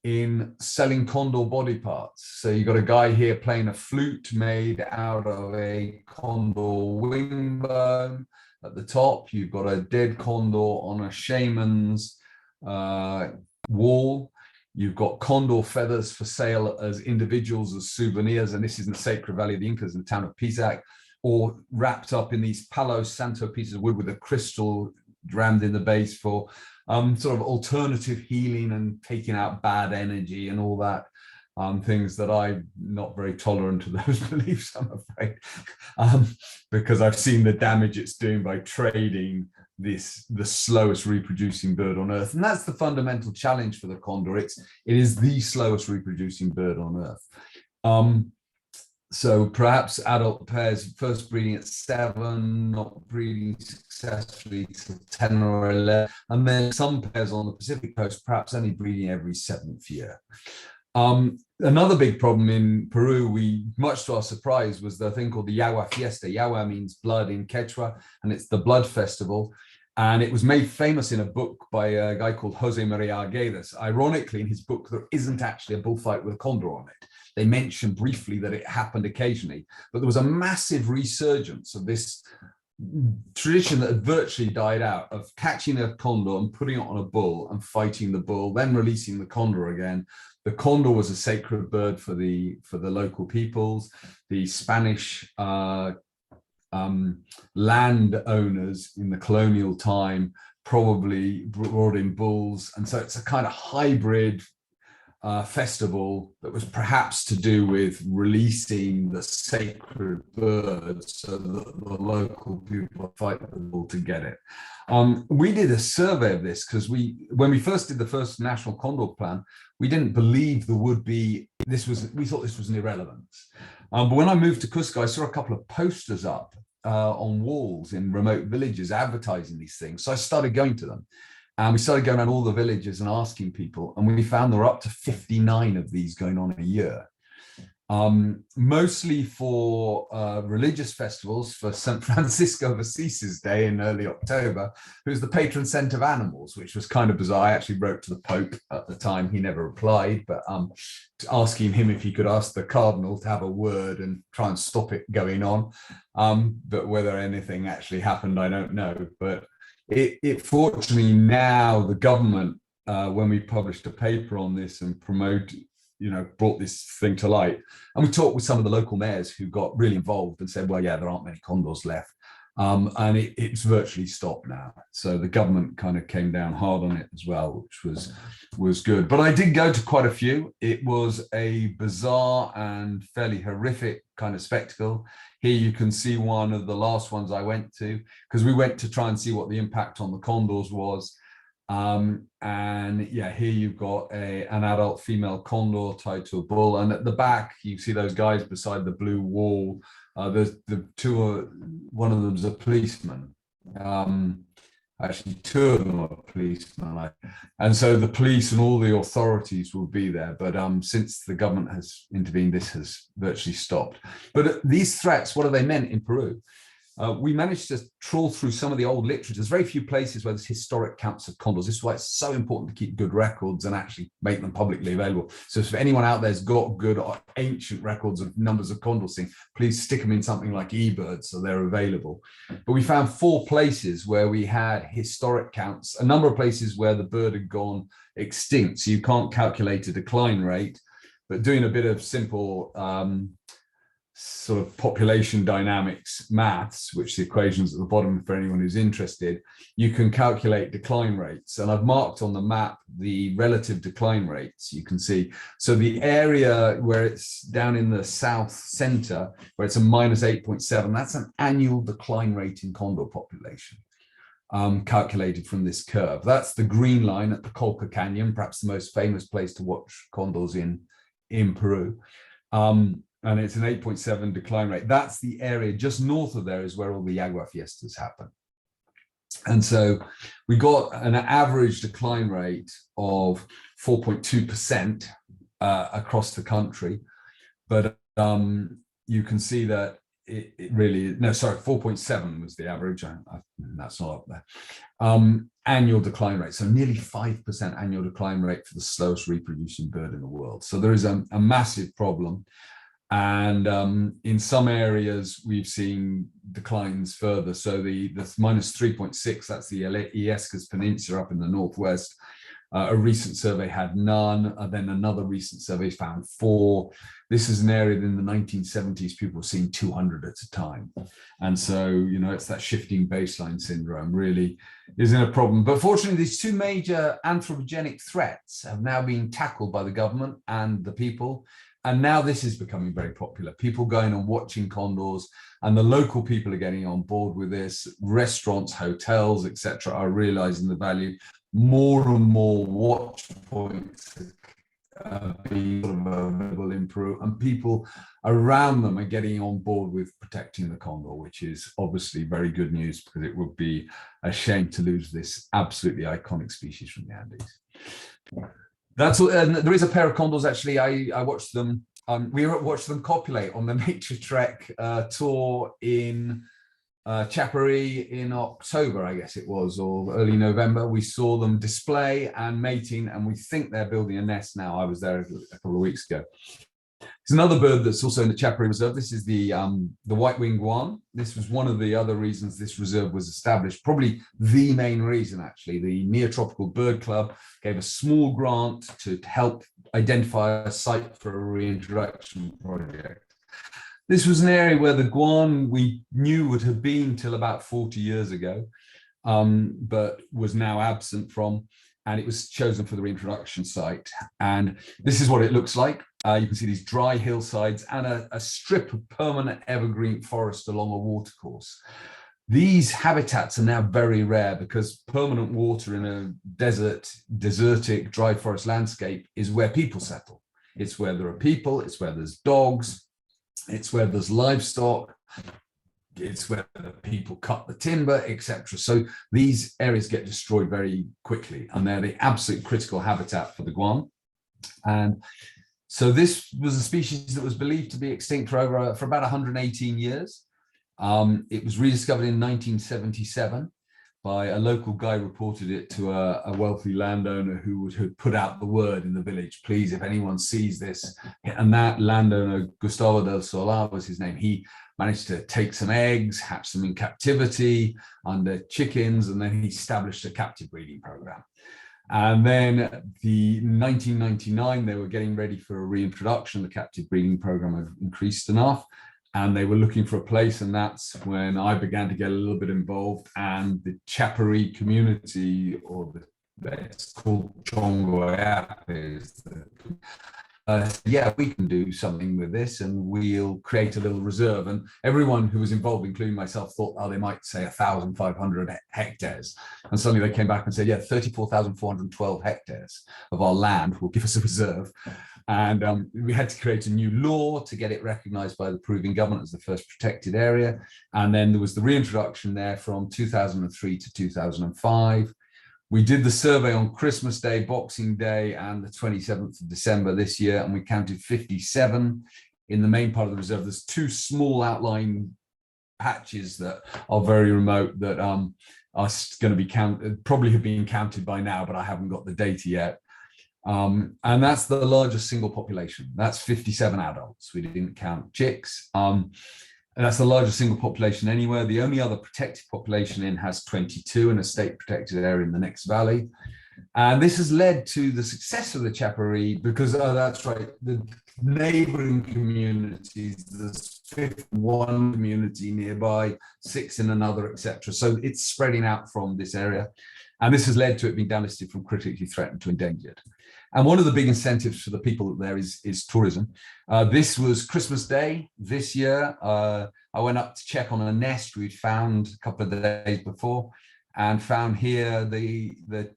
S4: in selling condor body parts. So you got a guy here playing a flute made out of a condor wing bone. At the top, you've got a dead condor on a shaman's wall. You've got condor feathers for sale as individuals, as souvenirs, and this is in the Sacred Valley of the Incas in the town of Pisac, or wrapped up in these Palo Santo pieces of wood with a crystal rammed in the base for sort of alternative healing and taking out bad energy and all that, things that I'm not very tolerant of those beliefs, I'm afraid, because I've seen the damage it's doing by trading the slowest reproducing bird on earth. And that's the fundamental challenge for the condor. It is the slowest reproducing bird on earth. So perhaps adult pairs first breeding at 7, not breeding successfully till 10 or 11, and then some pairs on the Pacific coast perhaps only breeding every 7th year. Another big problem in Peru, much to our surprise, was the thing called the Yawa Fiesta. Yawa means blood in Quechua, and it's the blood festival. And it was made famous in a book by a guy called Jose Maria Arguedas. Ironically, in his book, there isn't actually a bullfight with a condor on it. They mentioned briefly that it happened occasionally, but there was a massive resurgence of this tradition that had virtually died out of catching a condor and putting it on a bull and fighting the bull, then releasing the condor again. The condor was a sacred bird for the local peoples. The Spanish landowners in the colonial time probably brought in bulls, and so it's a kind of hybrid festival that was perhaps to do with releasing the sacred birds so that the local people fight the bull to get it. We did a survey of this because when we first did the first national condor plan, we didn't believe there would be, we thought this was an irrelevance. But when I moved to Cusco, I saw a couple of posters up on walls in remote villages advertising these things. So I started going to them. And we started going around all the villages and asking people, and we found there were up to 59 of these going on a year. Mostly for religious festivals, for St. Francisco of Assisi's Day in early October, who's the patron saint of animals, which was kind of bizarre. I actually wrote to the Pope at the time. He never replied, but asking him if he could ask the Cardinal to have a word and try and stop it going on. But whether anything actually happened, I don't know. But it fortunately now the government, when we published a paper on this and brought this thing to light, and we talked with some of the local mayors who got really involved and said, well, yeah, there aren't many condors left. And it's virtually stopped now. So the government kind of came down hard on it as well, which was good. But I did go to quite a few. It was a bizarre and fairly horrific kind of spectacle. Here you can see one of the last ones I went to, because we went to try and see what the impact on the condors was. And yeah, here you've got an adult female condor tied to a bull, and at the back you see those guys beside the blue wall. There's the two, one of them's a policeman. Actually, two of them are policemen, and so the police and all the authorities will be there. But since the government has intervened, this has virtually stopped. But these threats, what are they meant in Peru? We managed to trawl through some of the old literature. There's very few places where there's historic counts of condors. This is why it's so important to keep good records and actually make them publicly available. So if anyone out there's got good ancient records of numbers of condors seen, please stick them in something like eBird so they're available. But we found 4 places where we had historic counts, a number of places where the bird had gone extinct. So you can't calculate a decline rate, but doing a bit of simple sort of population dynamics maths, which the equations at the bottom for anyone who's interested, you can calculate decline rates. And I've marked on the map the relative decline rates you can see. So the area where it's down in the south center, where it's a -8.7, that's an annual decline rate in condor population, calculated from this curve. That's the green line at the Colca Canyon, perhaps the most famous place to watch condors in Peru. And it's an 8.7 decline rate. That's the area just north of there is where all the Yagua fiestas happen. And so we got an average decline rate of 4.2% across the country. But you can see that it really, no, sorry, 4.7 was the average. That's not up there. Annual decline rate. So nearly 5% annual decline rate for the slowest reproducing bird in the world. So there is a massive problem. And in some areas, we've seen declines further. So the -3.6, that's the Illescas Peninsula up in the northwest. A recent survey had none. Then another recent survey found 4. This is an area that in the 1970s, people were seeing 200 at a time. And so, it's that shifting baseline syndrome really isn't a problem. But fortunately, these 2 major anthropogenic threats have now been tackled by the government and the people. And now this is becoming very popular. People going and watching condors, and the local people are getting on board with this. Restaurants, hotels, etc., are realizing the value. More and more watch points are being sort of available in Peru, and people around them are getting on board with protecting the condor, which is obviously very good news, because it would be a shame to lose this absolutely iconic species from the Andes. That's and there is a pair of condors actually. I watched them. We watched them copulate on the Naturetrek tour in Chapari in October, I guess it was, or early November. We saw them display and mating, and we think they're building a nest now. I was there a couple of weeks ago. There's another bird that's also in the Chapari Reserve. This is the white-winged guan. This was one of the other reasons this reserve was established, probably the main reason, actually. The Neotropical Bird Club gave a small grant to help identify a site for a reintroduction project. This was an area where the guan we knew would have been till about 40 years ago, but was now absent from. and it was chosen for the reintroduction site. And this is what it looks like. You can see these dry hillsides and a strip of permanent evergreen forest along a watercourse. These habitats are now very rare because permanent water in a desertic, dry forest landscape is where people settle. It's where there are people, it's where there's dogs, it's where there's livestock, it's where the people cut the timber, etc. So these areas get destroyed very quickly, and they're the absolute critical habitat for the guan. And so this was a species that was believed to be extinct for about 118 years. It was rediscovered in 1977 by a local guy, reported it to a wealthy landowner who had put out the word in the village, please, if anyone sees this. And that landowner, Gustavo del Solar was his name, he managed to take some eggs, hatch them in captivity under chickens, and then he established a captive breeding program. And then the 1999, they were getting ready for a reintroduction. The captive breeding program had increased enough, and they were looking for a place, and that's when I began to get a little bit involved, and the Chaparrí community, or it's called Chongoyapes, yeah, we can do something with this, and we'll create a little reserve. And everyone who was involved, including myself, thought, oh, they might say 1,500 hectares. And suddenly they came back and said, yeah, 34,412 hectares of our land will give us a reserve. And we had to create a new law to get it recognized by the Peruvian government as the first protected area. And then there was the reintroduction there from 2003 to 2005. We did the survey on Christmas Day, Boxing Day, and the 27th of December this year, and we counted 57 in the main part of the reserve. There's two small outlying patches that are very remote that are going to be counted, probably have been counted by now, but I haven't got the data yet. And that's the largest single population. That's 57 adults. We didn't count chicks. And that's the largest single population anywhere. The only other protected population in has 22 in a state protected area in the next valley. And this has led to the success of the Chaparrí because, oh, that's right, the neighboring communities, there's one community nearby, 6 in another, etc. So it's spreading out from this area. And this has led to it being downlisted from critically threatened to endangered. And one of the big incentives for the people there is tourism. This was Christmas Day this year. I went up to check on a nest we'd found a couple of days before, and found here the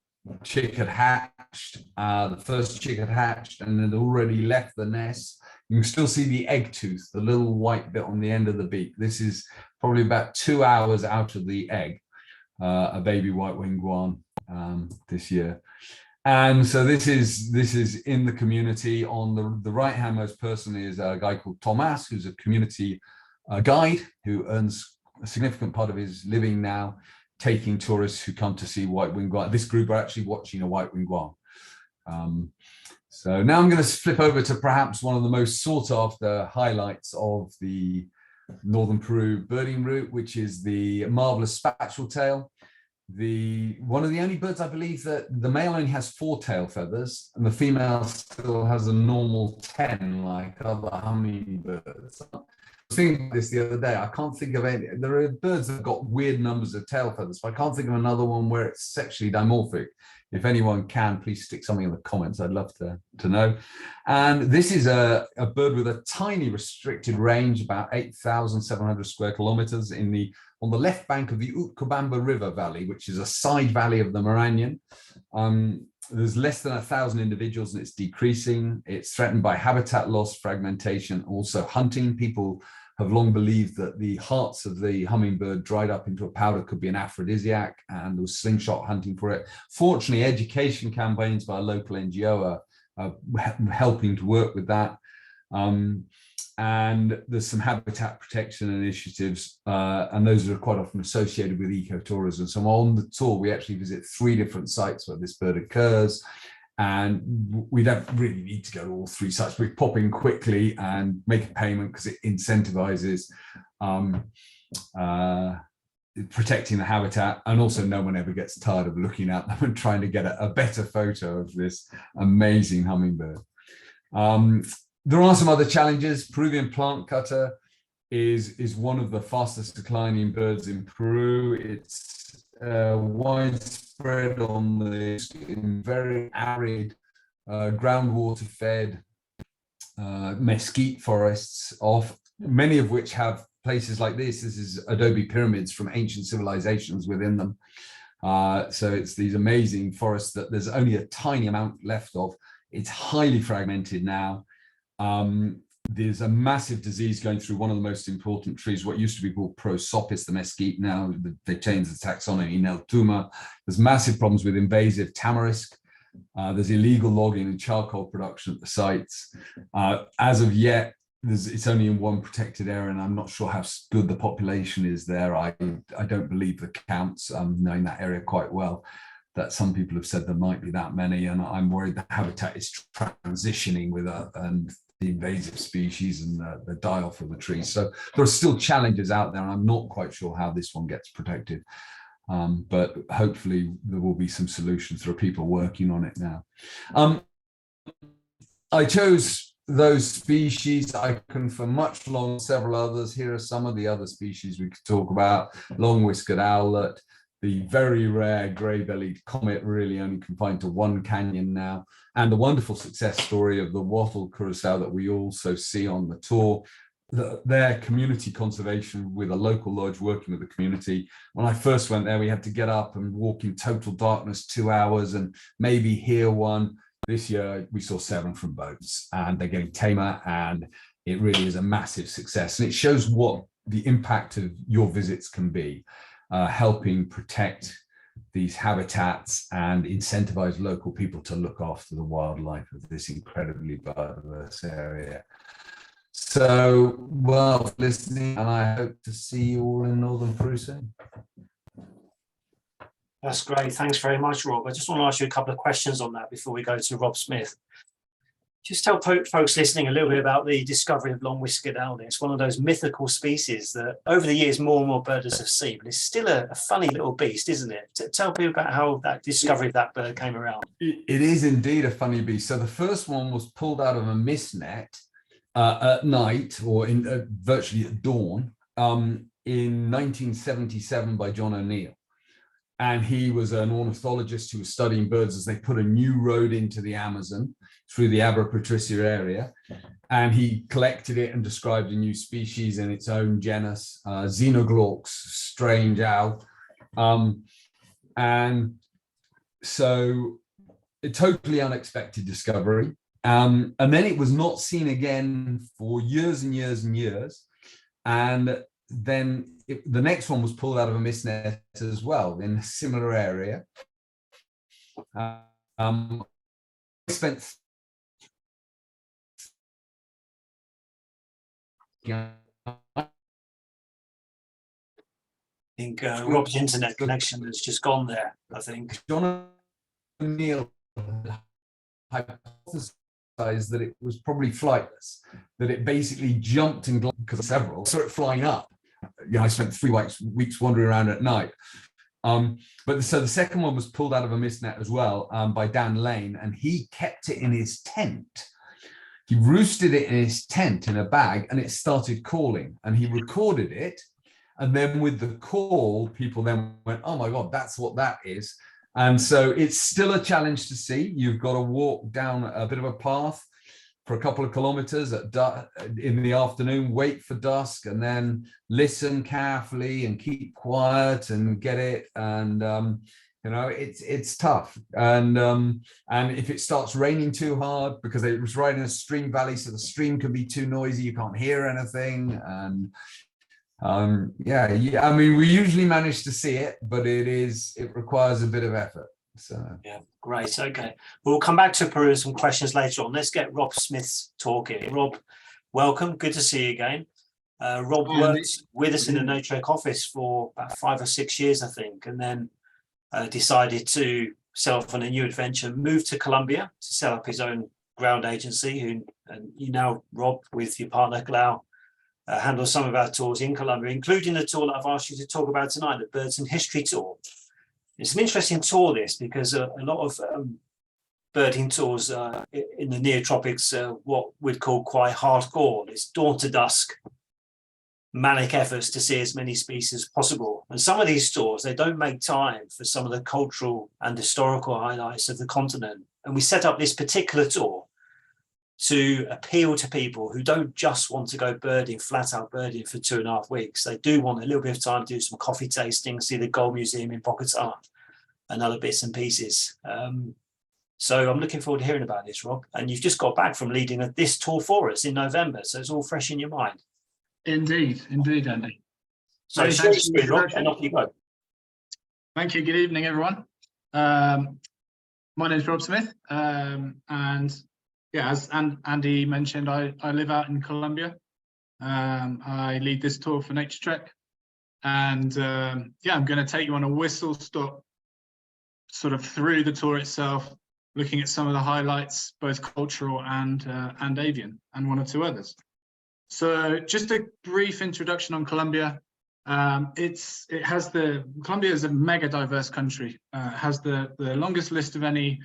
S4: chick had hatched, the first chick had hatched and had already left the nest. You can still see the egg tooth, the little white bit on the end of the beak. This is probably about 2 hours out of the egg, a baby white-winged guan this year. And so this is in the community. On the right-hand most person is a guy called Tomas, who's a community guide who earns a significant part of his living now taking tourists who come to see white-winged guan. This group are actually watching a white-winged guan. So now I'm going to flip over to perhaps one of the most sought-after highlights of the Northern Peru birding route, which is the marvelous spatchel tail. One of the only birds, I believe, that the male only has 4 tail feathers and the female still has a normal 10, like other hummingbirds. I was thinking this the other day. I can't think of any. There are birds that have got weird numbers of tail feathers, but I can't think of another one where it's sexually dimorphic. If anyone can, please stick something in the comments. I'd love to know. And this is a bird with a tiny restricted range, about 8,700 square kilometers on the left bank of the Utcobamba River Valley, which is a side valley of the Marañón. There's less than 1,000 individuals and it's decreasing. It's threatened by habitat loss, fragmentation, also hunting. People have long believed that the hearts of the hummingbird dried up into a powder could be an aphrodisiac, and there was slingshot hunting for it. Fortunately, education campaigns by a local NGO are helping to work with that. And there's some habitat protection initiatives, and those are quite often associated with ecotourism. So on the tour, we actually visit 3 different sites where this bird occurs, and we don't really need to go to all 3 sites. We pop in quickly and make a payment because it incentivizes protecting the habitat, and also no one ever gets tired of looking at them and trying to get a better photo of this amazing hummingbird. There are some other challenges. Peruvian plant cutter is one of the fastest declining birds in Peru. It's widespread on in very arid, groundwater-fed mesquite forests, many of which have places like this. This is adobe pyramids from ancient civilizations within them. So it's these amazing forests that there's only a tiny amount left of. It's highly fragmented now. There's a massive disease going through one of the most important trees, what used to be called Prosopis, the mesquite. Now they changed the taxonomy, Neltuma. There's massive problems with invasive tamarisk. There's illegal logging and charcoal production at the sites. As of yet, it's only in one protected area, and I'm not sure how good the population is there. I don't believe the counts, knowing that area quite well, that some people have said there might be that many, and I'm worried the habitat is transitioning with and the invasive species and the die-off of the trees. So there are still challenges out there, and I'm not quite sure how this one gets protected. But hopefully there will be some solutions. There are people working on it now. I chose those species. I can for much longer, several others. Here are some of the other species we could talk about. Long-whiskered owlet, the very rare grey-bellied comet, really only confined to one canyon now, and the wonderful success story of the wattle curassow that we also see on the tour. Their community conservation with a local lodge working with the community. When I first went there, we had to get up and walk in total darkness 2 hours and maybe hear one. This year we saw 7 from boats, and they're getting tamer, and it really is a massive success. And it shows what the impact of your visits can be, helping protect these habitats and incentivize local people to look after the wildlife of this incredibly biodiverse area. So, well, listening, and I hope to see you all in Northern Peru soon.
S1: That's great. Thanks very much, Rob. I just want to ask you a couple of questions on that before we go to Rob Smith. Just tell folks listening a little bit about the discovery of long-whiskered owlet. It's one of those mythical species that over the years more and more birders have seen, but it's still a funny little beast, isn't it? Tell people about how that discovery of that bird came around.
S4: It is indeed a funny beast. So the first one was pulled out of a mist net at night, or in virtually at dawn, in 1977 by John O'Neill. And he was an ornithologist who was studying birds as they put a new road into the Amazon through the Abra Patricia area. And he collected it and described a new species in its own genus, Xenoglorx, strange owl. And so a totally unexpected discovery. And then it was not seen again for years and years and years. And then the next one was pulled out of a mist net as well in a similar area. I spent
S1: I think Rob's internet connection has just gone there, I think.
S4: John O'Neill hypothesized that it was probably flightless, that it basically jumped and glided, because several saw it flying up. I spent 3 weeks wandering around at night. But so the second one was pulled out of a mist net as well, by Dan Lane, and he kept it in his tent. He roosted it in his tent in a bag, and it started calling, and he recorded it. And then with the call, people then went, oh my God, that's what that is. And so it's still a challenge to see. You've got to walk down a bit of a path for a couple of kilometers in the afternoon, wait for dusk, and then listen carefully and keep quiet and get it. And it's tough. And if it starts raining too hard, because it was right in a stream valley, so the stream can be too noisy, you can't hear anything. And I mean, we usually manage to see it, but it requires a bit of effort. So
S1: yeah, great. Okay, we'll come back to Peru and some questions later on. Let's get Rob Smith talking. Rob, welcome. Good to see you again. Rob worked with us in the Naturetrek office for about 5 or 6 years, I think, and then decided to set off on a new adventure, moved to Colombia to set up his own ground agency. And you now, Rob, with your partner Glau, handle some of our tours in Colombia, including the tour that I've asked you to talk about tonight, the Birds and History Tour. It's an interesting tour, this, because a lot of birding tours in the neotropics, what we'd call quite hardcore. It's dawn to dusk, manic efforts to see as many species as possible. And some of these tours, they don't make time for some of the cultural and historical highlights of the continent. And we set up this particular tour to appeal to people who don't just want to go birding, flat out birding for 2.5 weeks. They do want a little bit of time to do some coffee tasting, see the Gold Museum in Bogota and other bits and pieces. So I'm looking forward to hearing about this, Rob. And you've just got back from leading this tour for us in November. So it's all fresh in your mind.
S5: Indeed, Andy.
S1: So
S5: Many
S1: share your
S5: thanks for the
S1: screen, Rob,
S5: introduction.
S1: and off you go.
S5: Thank you. Good evening, everyone. My name is Rob Smith, and yeah, as Andy mentioned, I live out in Colombia. I lead this tour for Naturetrek, and yeah, I'm going to take you on a whistle stop, sort of through the tour itself, looking at some of the highlights, both cultural and avian, and one or two others. So, just a brief introduction on Colombia. Colombia is a mega diverse country. It has the longest list of any,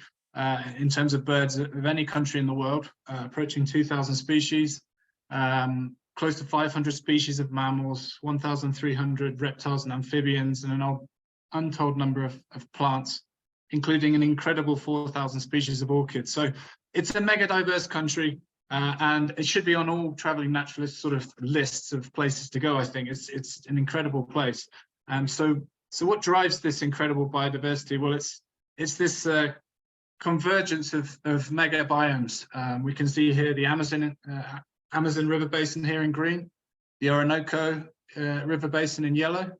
S5: in terms of birds, of any country in the world, approaching 2,000 species, close to 500 species of mammals, 1,300 reptiles and amphibians, and an untold number of plants, including an incredible 4,000 species of orchids. So it's a mega diverse country. And it should be on all traveling naturalists sort of lists of places to go. I think it's an incredible place. So what drives this incredible biodiversity? Well, it's this convergence of mega biomes. We can see here the Amazon River Basin here in green, the Orinoco River Basin in yellow.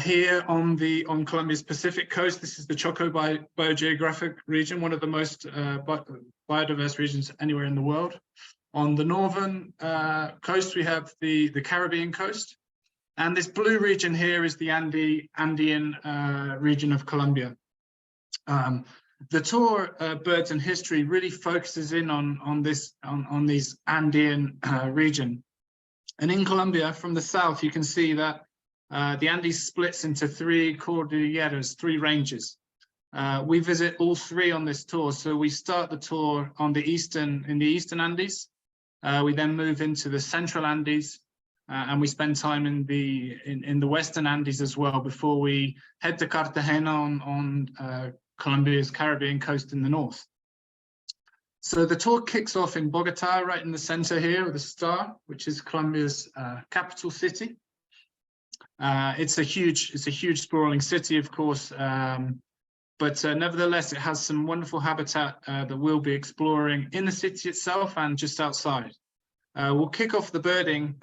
S5: Here on Colombia's Pacific coast, this is the Choco biogeographic region, one of the most biodiverse regions anywhere in the world. On the northern coast, we have the Caribbean coast, and this blue region here is the Andean region of Colombia. The tour Birds and History really focuses in on these Andean region, and in Colombia from the south you can see that the Andes splits into 3 cordilleras, 3 ranges. We visit all 3 on this tour. So we start the tour in the eastern Andes. We then move into the central Andes, and we spend time in the western Andes as well before we head to Cartagena on Colombia's Caribbean coast in the north. So the tour kicks off in Bogota, right in the center here with the star, which is Colombia's capital city. It's a huge sprawling city, of course, but nevertheless, it has some wonderful habitat that we'll be exploring in the city itself and just outside. We'll kick off the birding,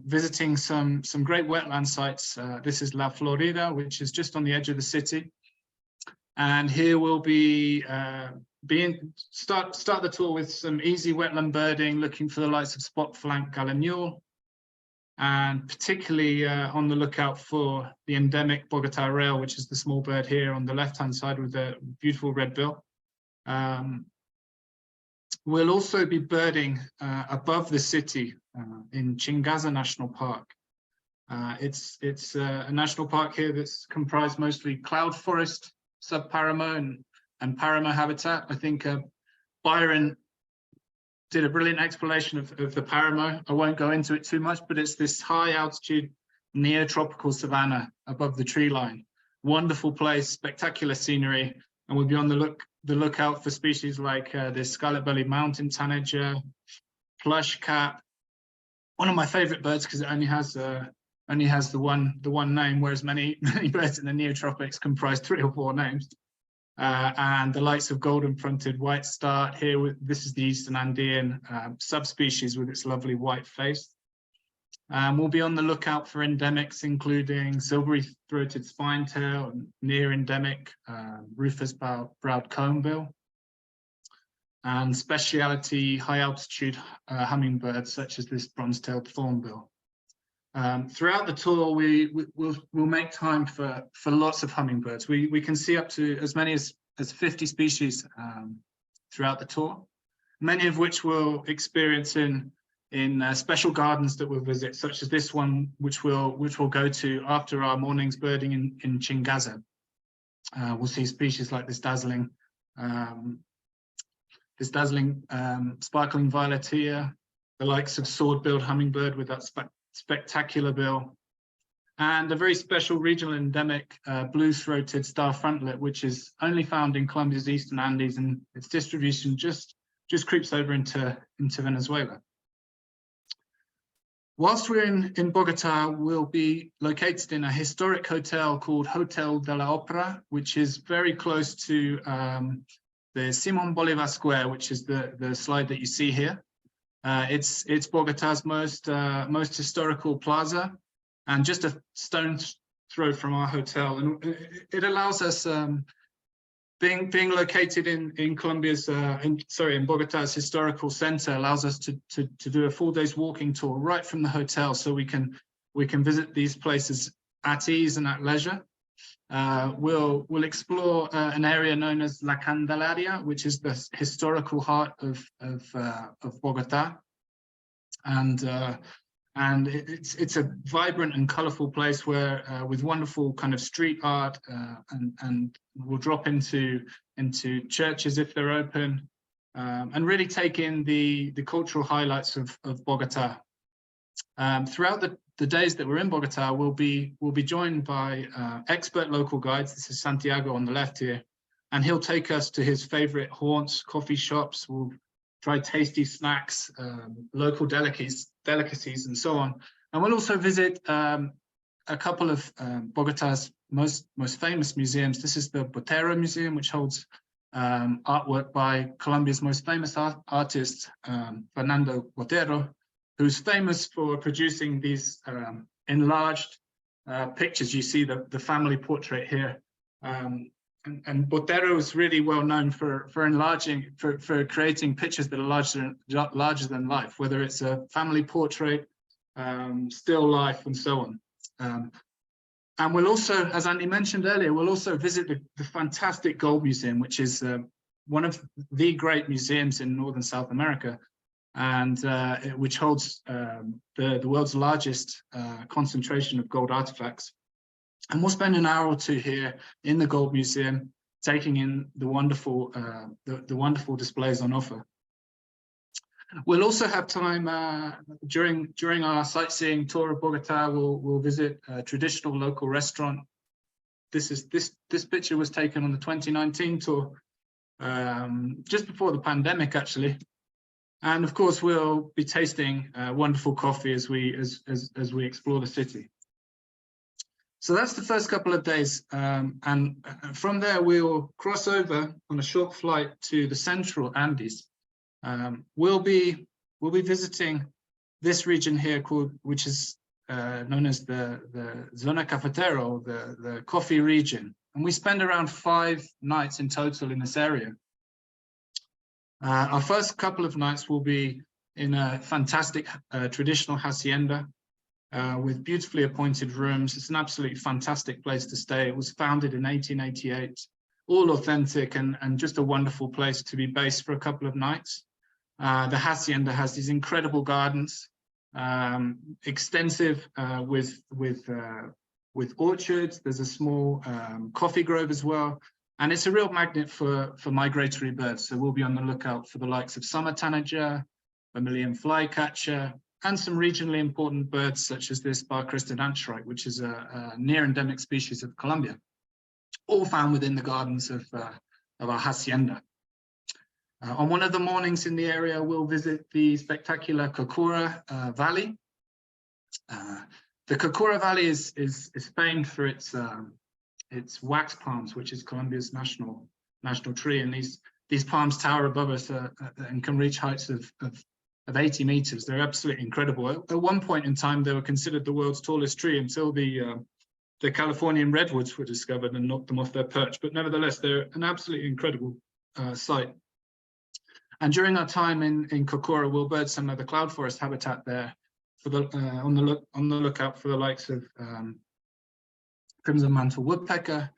S5: visiting some great wetland sites. This is La Florida, which is just on the edge of the city. And here we'll be start the tour with some easy wetland birding, looking for the likes of spot flank gallinule, and particularly on the lookout for the endemic Bogota rail, which is the small bird here on the left-hand side with the beautiful red bill. We'll also be birding above the city in Chingaza National Park. It's a national park here that's comprised mostly cloud forest, subparamo and paramo habitat. I think Byron did a brilliant explanation of the paramo. I won't go into it too much, but it's this high altitude neotropical savanna above the tree line. Wonderful place, spectacular scenery, and we'll be on the lookout for species like this scarlet-bellied mountain tanager, plush cap. One of my favorite birds because it only has the one name, whereas many birds in the neotropics comprise 3 or 4 names. And the likes of golden-fronted white start here. This is the Eastern Andean subspecies with its lovely white face. We'll be on the lookout for endemics, including silvery-throated spinetail, near-endemic rufous-browed conebill, and specialty high-altitude hummingbirds such as this bronze-tailed thornbill. Throughout the tour, we'll make time for lots of hummingbirds. We can see up to as many as 50 species throughout the tour, many of which we'll experience in special gardens that we'll visit, such as this one, which we'll go to after our morning's birding in Chingaza. We'll see species like this dazzling sparkling violet ear, the likes of sword-billed hummingbird with that spectacular bill, and a very special regional endemic blue-throated star frontlet, which is only found in Colombia's eastern Andes, and its distribution just creeps over into Venezuela. Whilst we're in Bogota, we'll be located in a historic hotel called Hotel de la Opera, which is very close to the Simon Bolivar Square, which is the slide that you see here. It's Bogota's most historical plaza, and just a stone's throw from our hotel. And it allows us, being located in Colombia's, in Bogota's historical center, allows us to do a full day's walking tour right from the hotel, so we can visit these places at ease and at leisure. We'll explore an area known as La Candelaria, which is the historical heart of Bogota, and it's a vibrant and colorful place where with wonderful kind of street art, and we'll drop into churches if they're open, and really take in the cultural highlights of Bogota. Throughout the days that we're in Bogota, we'll be joined by expert local guides. This is Santiago on the left here, and he'll take us to his favorite haunts, coffee shops. We'll try tasty snacks, local delicacies, and so on. And we'll also visit a couple of Bogota's most famous museums. This is the Botero Museum, which holds artwork by Colombia's most famous artist, Fernando Botero, who's famous for producing these enlarged pictures. You see the family portrait here. And Botero is really well known for creating pictures that are larger than life, whether it's a family portrait, still life, and so on. And we'll also, as Andy mentioned earlier, we'll also visit the fantastic Gold Museum, which is one of the great museums in Northern South America, and which holds the world's largest concentration of gold artifacts. And we'll spend an hour or two here in the Gold Museum, taking in the wonderful displays on offer. We'll also have time during our sightseeing tour of Bogota. We'll visit a traditional local restaurant. This picture was taken on the 2019 tour, just before the pandemic, actually. And of course, we'll be tasting wonderful coffee as we explore the city. So that's the first couple of days, and from there we'll cross over on a short flight to the central Andes. We'll be visiting this region here which is known as the Zona Cafetero, the coffee region, and we spend around 5 nights in total in this area. Our first couple of nights will be in a fantastic traditional hacienda, with beautifully appointed rooms. It's an absolutely fantastic place to stay. It was founded in 1888, all authentic, and just a wonderful place to be based for a couple of nights. The hacienda has these incredible gardens, extensive with orchards. There's a small coffee grove as well, and it's a real magnet for migratory birds. So we'll be on the lookout for the likes of summer tanager, vermilion flycatcher, and some regionally important birds such as this bar-crested antshrike, which is a near endemic species of Colombia, all found within the gardens of our hacienda. On one of the mornings in the area, we'll visit the spectacular Cocora Valley. The Cocora Valley is famed for its wax palms, which is Colombia's national tree, and these palms tower above us and can reach heights of 80 meters. They're absolutely incredible. At one point in time, they were considered the world's tallest tree until the Californian redwoods were discovered and knocked them off their perch. But nevertheless, they're an absolutely incredible sight. And during our time in Cocora, we'll bird some of the cloud forest habitat there, for on the lookout for the likes of crimson mantle woodpecker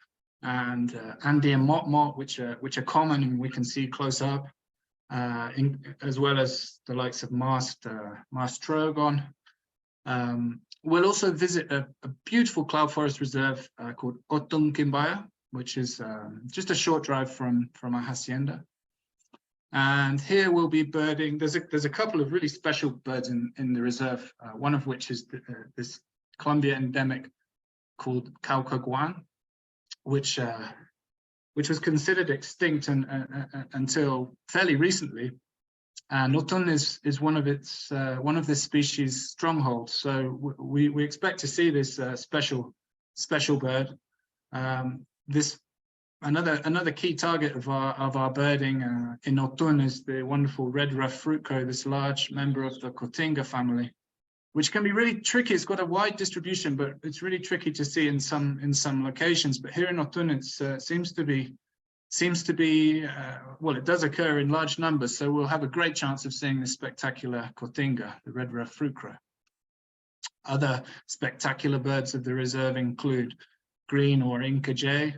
S5: and Andean motmot, which are common and we can see close up. As well as the likes of masked trogon. We'll also visit a beautiful cloud forest reserve called Otunquimbaya, which is just a short drive from our hacienda. And here we'll be birding. There's a couple of really special birds in the reserve, one of which is this Colombia endemic called caucaguan, which was considered extinct until fairly recently. And Otun is one of this species' strongholds. So we expect to see this special bird. Another key target of our birding in Otun is the wonderful red ruff fruit crow, this large member of the Cotinga family, which can be really tricky. It's got a wide distribution, but it's really tricky to see in some locations. But here in Otun, it seems to be well, it does occur in large numbers, so we'll have a great chance of seeing this spectacular Cotinga, the red ruff fruit crow. Other spectacular birds of the reserve include green or Inca jay.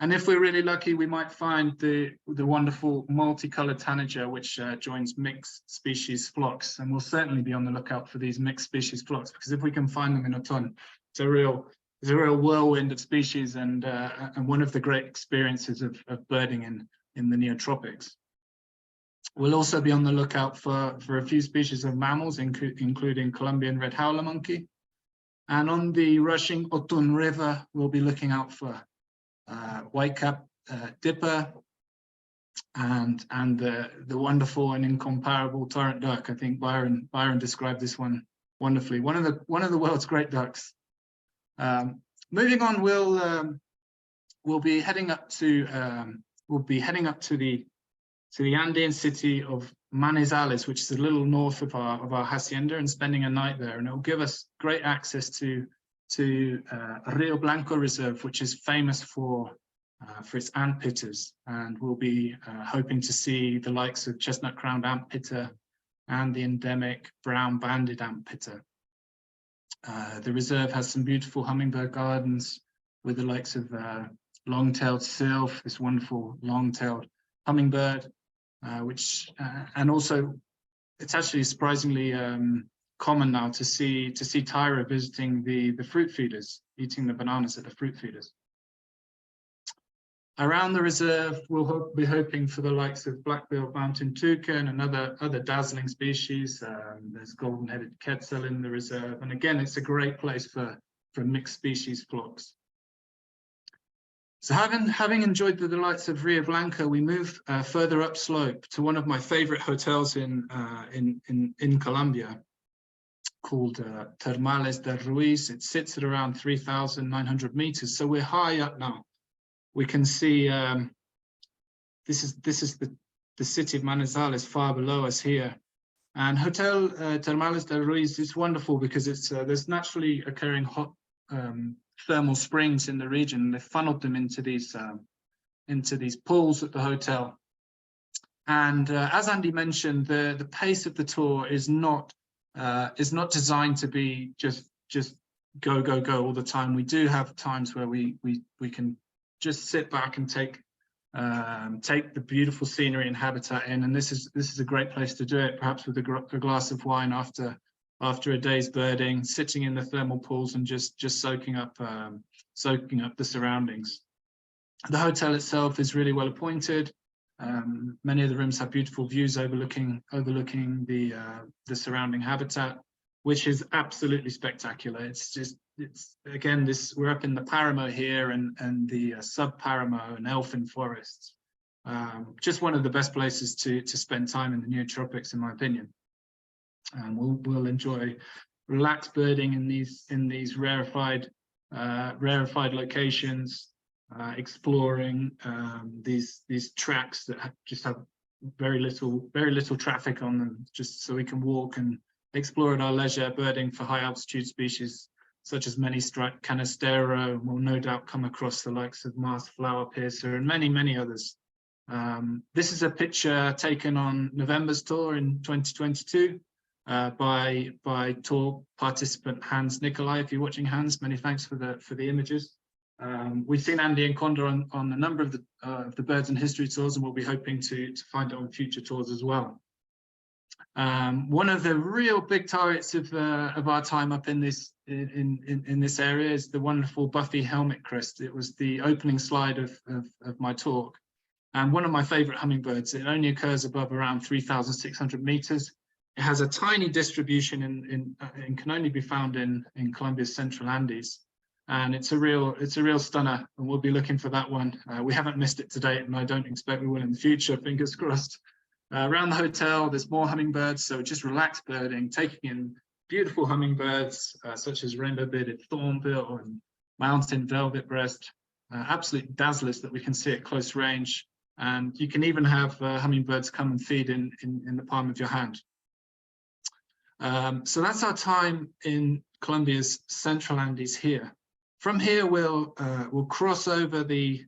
S5: And if we're really lucky, we might find the wonderful multicolored tanager, which joins mixed species flocks. And we'll certainly be on the lookout for these mixed species flocks, because if we can find them in Otun, it's a real whirlwind of species and one of the great experiences of birding in the neotropics. We'll also be on the lookout for a few species of mammals, including Colombian red howler monkey. And on the rushing Otun River, we'll be looking out for white-capped dipper and the wonderful and incomparable torrent duck. I think Byron described this one wonderfully. One of the world's great ducks. Moving on, we'll be heading up to the Andean city of Manizales, which is a little north of our hacienda, and spending a night there, and it will give us great access to Rio Blanco Reserve, which is famous for its antpitters, and we'll be hoping to see the likes of chestnut-crowned antpitter and the endemic brown-banded antpitter. The reserve has some beautiful hummingbird gardens with the likes of long-tailed sylph, this wonderful long-tailed hummingbird, and also it's actually surprisingly common now to see Tyra visiting the fruit feeders, eating the bananas at the fruit feeders. Around the reserve, we'll be hoping for the likes of black-billed mountain toucan and other dazzling species. There's golden-headed quetzal in the reserve, and again, it's a great place for mixed species flocks. So having enjoyed the delights of Rio Blanco, we move further upslope to one of my favorite hotels in Colombia, called Termales de Ruiz. It sits at around 3,900 meters, so we're high up now. We can see this is the city of Manizales far below us here, and Hotel Termales de Ruiz is wonderful because it's there's naturally occurring hot thermal springs in the region. They funneled them into these pools at the hotel, and as Andy mentioned, the pace of the tour is not designed to be just go all the time. We do have times where we can just sit back and take the beautiful scenery and habitat in, and this is a great place to do it, perhaps with a glass of wine after a day's birding, sitting in the thermal pools and just soaking up the surroundings. The hotel itself is really well appointed. Many of the rooms have beautiful views overlooking the surrounding habitat, which is absolutely spectacular. It's again, we're up in the Paramo here and the sub-Paramo and Elfin forests. Just one of the best places to spend time in the neotropics, in my opinion. We'll enjoy relaxed birding in these rarefied locations, exploring these tracks that just have very little traffic on them, just so we can walk and explore at our leisure, birding for high altitude species such as many-striped canastero. We'll no doubt come across the likes of masked flower piercer and many others. This is a picture taken on November's tour in 2022 by tour participant Hans Nikolai. If you're watching, Hans, many thanks for the images. We've seen Andy and Condor on a number of the Birds and History tours, and we'll be hoping to find it on future tours as well. One of the real big targets of our time up in this area is the wonderful Buffy helmet crest. It was the opening slide of my talk, and one of my favorite hummingbirds. It only occurs above around 3,600 meters. It has a tiny distribution and can only be found in Colombia's central Andes. And it's a real stunner, and we'll be looking for that one. We haven't missed it to date, and I don't expect we will in the future, fingers crossed. Around the hotel, there's more hummingbirds, so just relaxed birding, taking in beautiful hummingbirds, such as rainbow-bearded thornbill and mountain velvet breast, absolute dazzlers that we can see at close range. And you can even have hummingbirds come and feed in the palm of your hand. So that's our time in Colombia's central Andes here. From here, we'll cross over the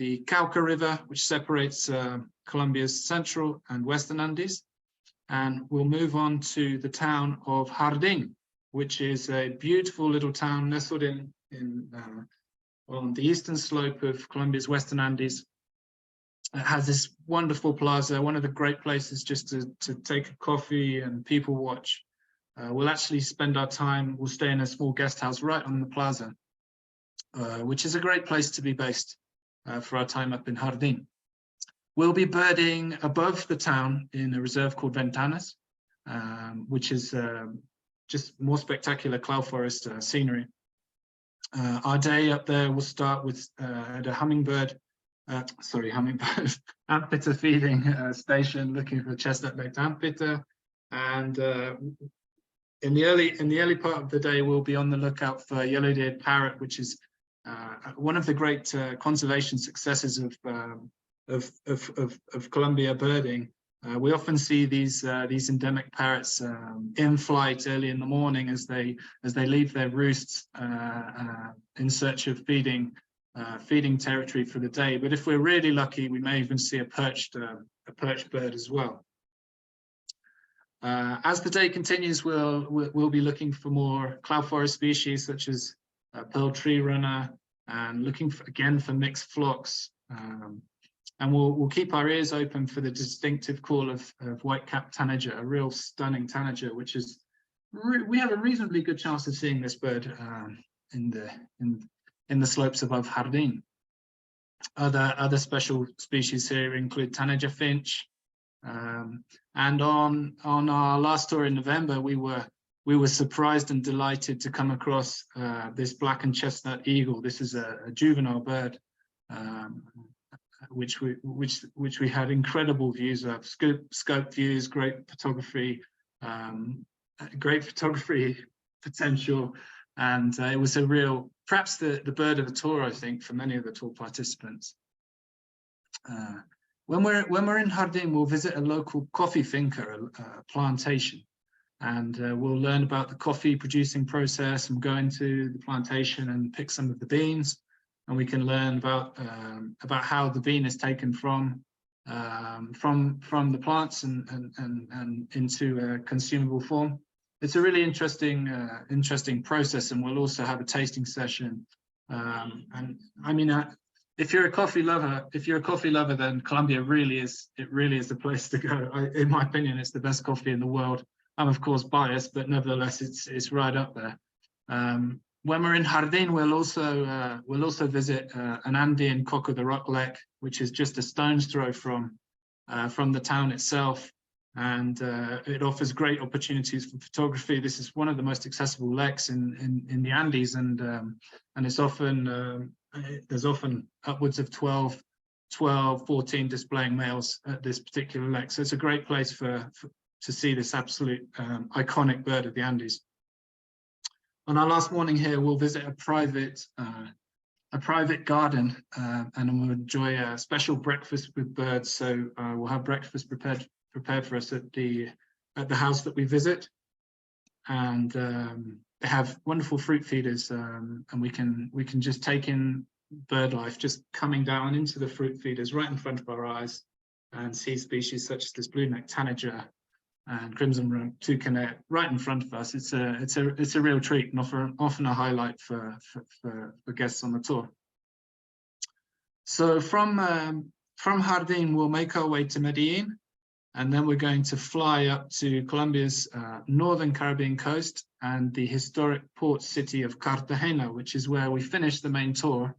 S5: Cauca River, which separates Colombia's central and western Andes, and we'll move on to the town of Jardín, which is a beautiful little town nestled on the eastern slope of Colombia's western Andes. It has this wonderful plaza, one of the great places just to take a coffee and people watch. We'll actually spend our time, we'll stay in a small guest house right on the plaza, which is a great place to be based for our time up in Jardín. We'll be birding above the town in a reserve called Ventanas, which is just more spectacular cloud forest scenery. Our day up there will start with at a hummingbird antpitter feeding station, looking for chestnut-legged antpitter, and in the early part of the day, we'll be on the lookout for yellow-eared parrot, which is one of the great conservation successes of Colombia birding. We often see these endemic parrots in flight early in the morning as they leave their roosts in search of feeding territory for the day. But if we're really lucky, we may even see a perched bird as well. As the day continues, we'll be looking for more cloud forest species such as pearl tree runner, and looking again for mixed flocks. And we'll keep our ears open for the distinctive call of white-capped tanager, a real stunning tanager, which is we have a reasonably good chance of seeing this bird in the slopes above Jardín. Other special species here include tanager finch, and on our last tour in November, we were surprised and delighted to come across this black and chestnut eagle. This is a juvenile bird, which we had incredible views of, scope views, great photography potential, and it was a real, perhaps the bird of the tour, I think, for many of the tour participants. When we're in Jardín, we'll visit a local coffee finca, a plantation, and we'll learn about the coffee producing process and go into the plantation and pick some of the beans. And we can learn about how the bean is taken from the plants and into a consumable form. It's a really interesting process, and we'll also have a tasting session. And I mean, if you're a coffee lover, then Colombia really is the place to go. In my opinion, it's the best coffee in the world. I'm of course biased, but nevertheless, it's right up there. When we're in Jardín, we'll also visit an Andean cock of the rock lek, which is just a stone's throw from the town itself, and it offers great opportunities for photography. This is one of the most accessible leks in the Andes, and it's often there's often upwards of 12, 14 displaying males at this particular lek. So it's a great place to see this absolute iconic bird of the Andes. On our last morning here, we'll visit a private garden, and we'll enjoy a special breakfast with birds. So we'll have breakfast prepared for us at the house that we visit, and they have wonderful fruit feeders, and we can just take in bird life just coming down into the fruit feeders right in front of our eyes, and see species such as this blue-necked tanager and crimson toucanet right in front of us. It's a real treat, and often a highlight for guests on the tour. So from Jardín, we'll make our way to Medellin, and then we're going to fly up to Colombia's northern Caribbean coast and the historic port city of Cartagena, which is where we finished the main tour.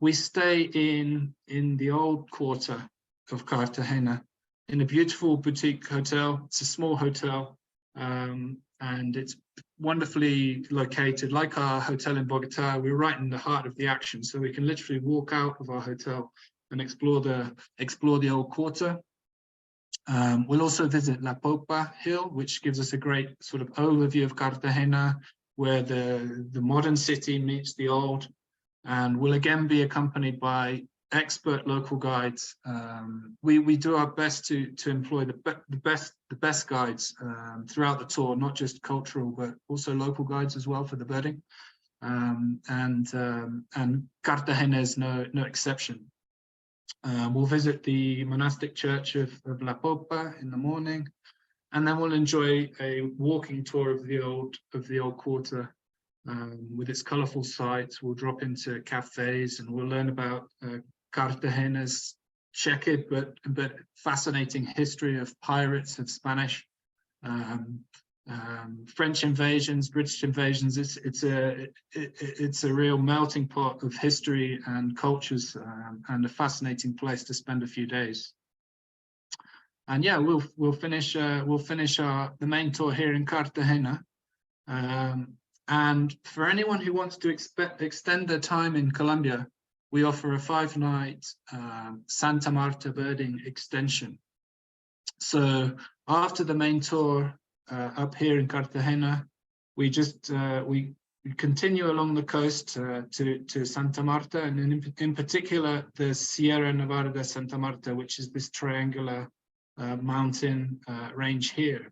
S5: We stay in the old quarter of Cartagena in a beautiful boutique hotel. It's a small hotel, and it's wonderfully located. Like our hotel in Bogota, we're right in the heart of the action, so we can literally walk out of our hotel and explore the old quarter. We'll also visit La Popa Hill, which gives us a great sort of overview of Cartagena, where the modern city meets the old. And we'll again be accompanied by expert local guides. We do our best to employ the best guides throughout the tour, not just cultural, but also local guides as well for the birding. And Cartagena is no exception. We'll visit the monastic church of La Popa in the morning, and then we'll enjoy a walking tour of the old quarter. With its colourful sights. We'll drop into cafes and we'll learn about Cartagena's checkered but fascinating history of pirates, of Spanish, French invasions, British invasions. It's a real melting pot of history and cultures, and a fascinating place to spend a few days. And yeah, we'll finish the main tour here in Cartagena. And for anyone who wants to extend their time in Colombia, we offer a 5-night Santa Marta birding extension. So after the main tour up here in Cartagena, we continue along the coast to Santa Marta, and in particular the Sierra Nevada de Santa Marta, which is this triangular mountain range here.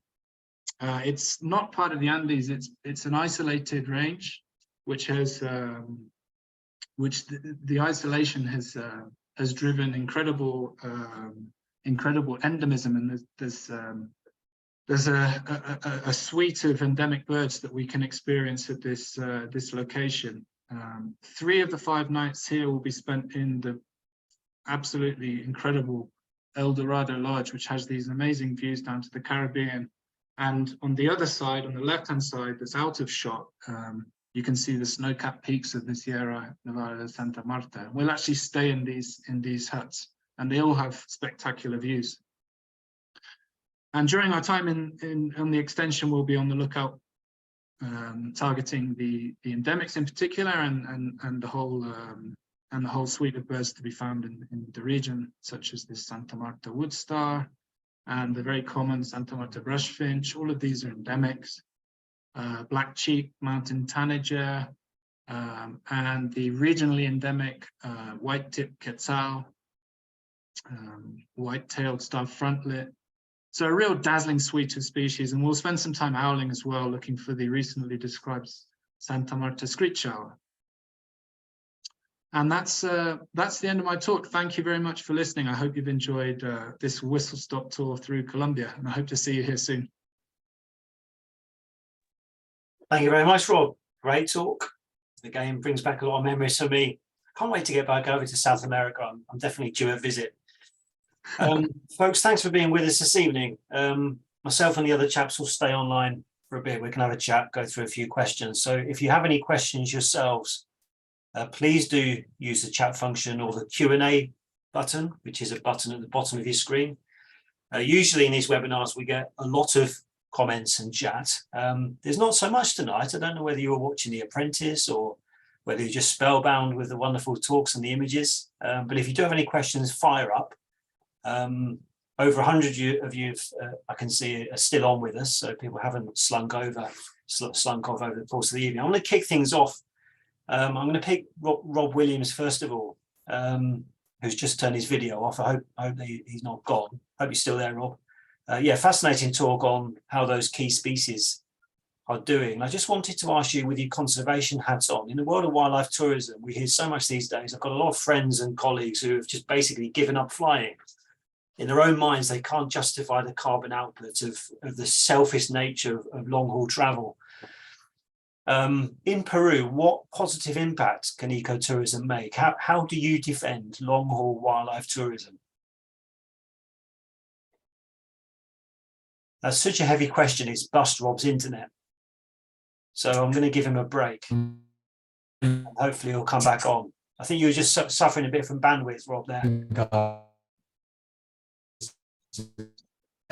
S5: It's not part of the Andes. It's an isolated range, which has the isolation has driven incredible endemism, and there's a suite of endemic birds that we can experience at this location. 3 of the 5 nights here will be spent in the absolutely incredible El Dorado Lodge, which has these amazing views down to the Caribbean. And on the other side, on the left-hand side, that's out of shot, you can see the snow-capped peaks of the Sierra Nevada de Santa Marta. We'll actually stay in these huts, and they all have spectacular views. And during our time on the extension, we'll be on the lookout, targeting the endemics in particular, and the whole suite of birds to be found in the region, such as this Santa Marta wood star, and the very common Santa Marta brushfinch. All of these are endemics. Black cheek mountain tanager, and the regionally endemic white-tipped quetzal, white-tailed stuffed frontlet. So a real dazzling suite of species, and we'll spend some time owling as well, looking for the recently described Santa Marta screech owl. And that's the end of my talk. Thank you very much for listening. I hope you've enjoyed this whistle-stop tour through Colombia, and I hope to see you here soon.
S1: Thank you very much, Rob. Great talk. Again, brings back a lot of memories for me. Can't wait to get back over to South America. I'm definitely due a visit. Folks, thanks for being with us this evening. Myself and the other chaps will stay online for a bit. We can have a chat, go through a few questions. So if you have any questions yourselves, please do use the chat function or the Q&A button, which is a button at the bottom of your screen. Usually in these webinars, we get a lot of comments and chat. There's not so much tonight. I don't know whether you were watching The Apprentice or whether you're just spellbound with the wonderful talks and the images. But if you do have any questions, fire up. Over 100 of you, I can see, are still on with us, so people haven't slunk off over the course of the evening. I'm going to kick things off. I'm going to pick Rob Williams first of all, who's just turned his video off. I hope he's not gone. Hope you're still there, Rob. Yeah, fascinating talk on how those key species are doing. I just wanted to ask you, with your conservation hats on, in the world of wildlife tourism, we hear so much these days. I've got a lot of friends and colleagues who have just basically given up flying. In their own minds, they can't justify the carbon output of the selfish nature of long-haul travel. In Peru, what positive impact can ecotourism make? How do you defend long-haul wildlife tourism? That's such a heavy question, it's bust Rob's internet. So I'm going to give him a break. And hopefully he'll come back on. I think you were just suffering a bit from bandwidth, Rob, there.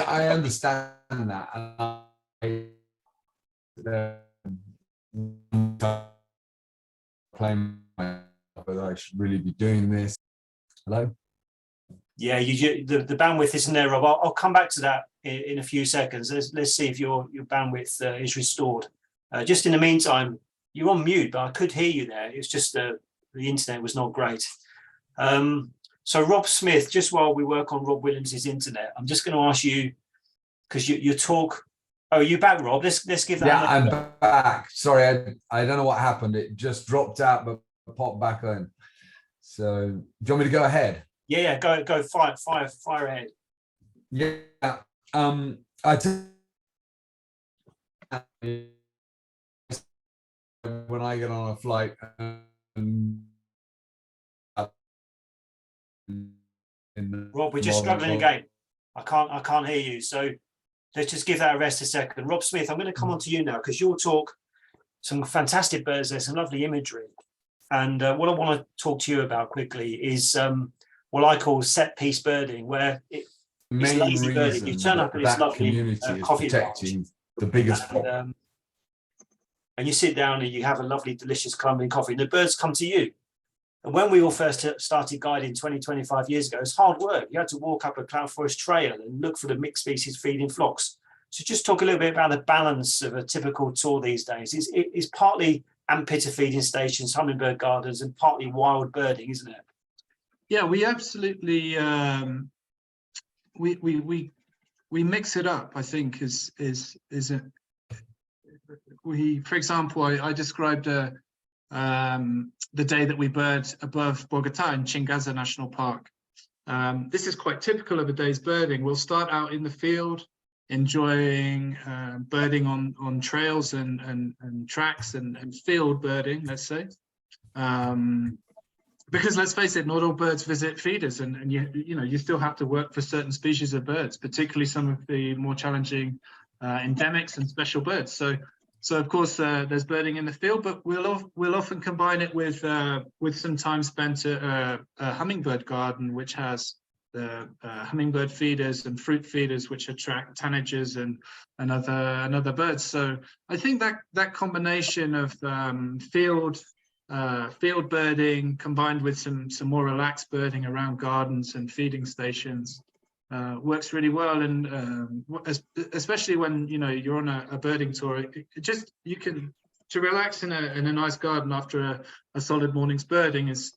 S4: I understand that. But I should really be doing this. Hello?
S1: Yeah, the bandwidth isn't there, Rob. I'll come back to that in a few seconds. Let's see if your bandwidth is restored. Just in the meantime, you're on mute, but I could hear you there. It's just the internet was not great. So Rob Smith, just while we work on Rob Williams's internet, I'm just going to ask you, because you talk. Oh, are you back, Rob? Let's give that.
S4: Yeah, I'm back. Sorry, I don't know what happened. It just dropped out, but popped back in. So, do you want me to go ahead?
S1: Yeah, go fire ahead.
S4: Yeah, when I get on a flight,
S1: Rob, we're just struggling again. I can't hear you. So let's just give that a rest a second. Rob Smith, I'm going to come on to you now because you'll talk some fantastic birds. There's some lovely imagery, and what I want to talk to you about quickly is what I call set piece birding, where it's lazy birding. You turn up at this lovely coffee protecting
S4: the biggest
S1: and you sit down and you have a lovely, delicious Colombian coffee, and the birds come to you. And when we all first started guiding 25 years ago, it's hard work. You had to walk up a cloud forest trail and look for the mixed species feeding flocks. So just talk a little bit about the balance of a typical tour these days. It's partly amphitter feeding stations, hummingbird gardens, and partly wild birding, isn't it?
S5: Yeah, we absolutely we mix it up. I think for example, I described the day that we bird above Bogota in Chingaza National Park. This is quite typical of a day's birding. We'll start out in the field, enjoying birding on trails and tracks and field birding, let's say. Because let's face it, not all birds visit feeders, and you still have to work for certain species of birds, particularly some of the more challenging endemics and special birds. So of course there's birding in the field, but we'll often combine it with some time spent at a hummingbird garden, which has hummingbird feeders and fruit feeders, which attract tanagers and other birds. So I think that combination of field birding combined with some more relaxed birding around gardens and feeding stations works really well, and especially when you're on a birding tour, to relax in a nice garden after a solid morning's birding is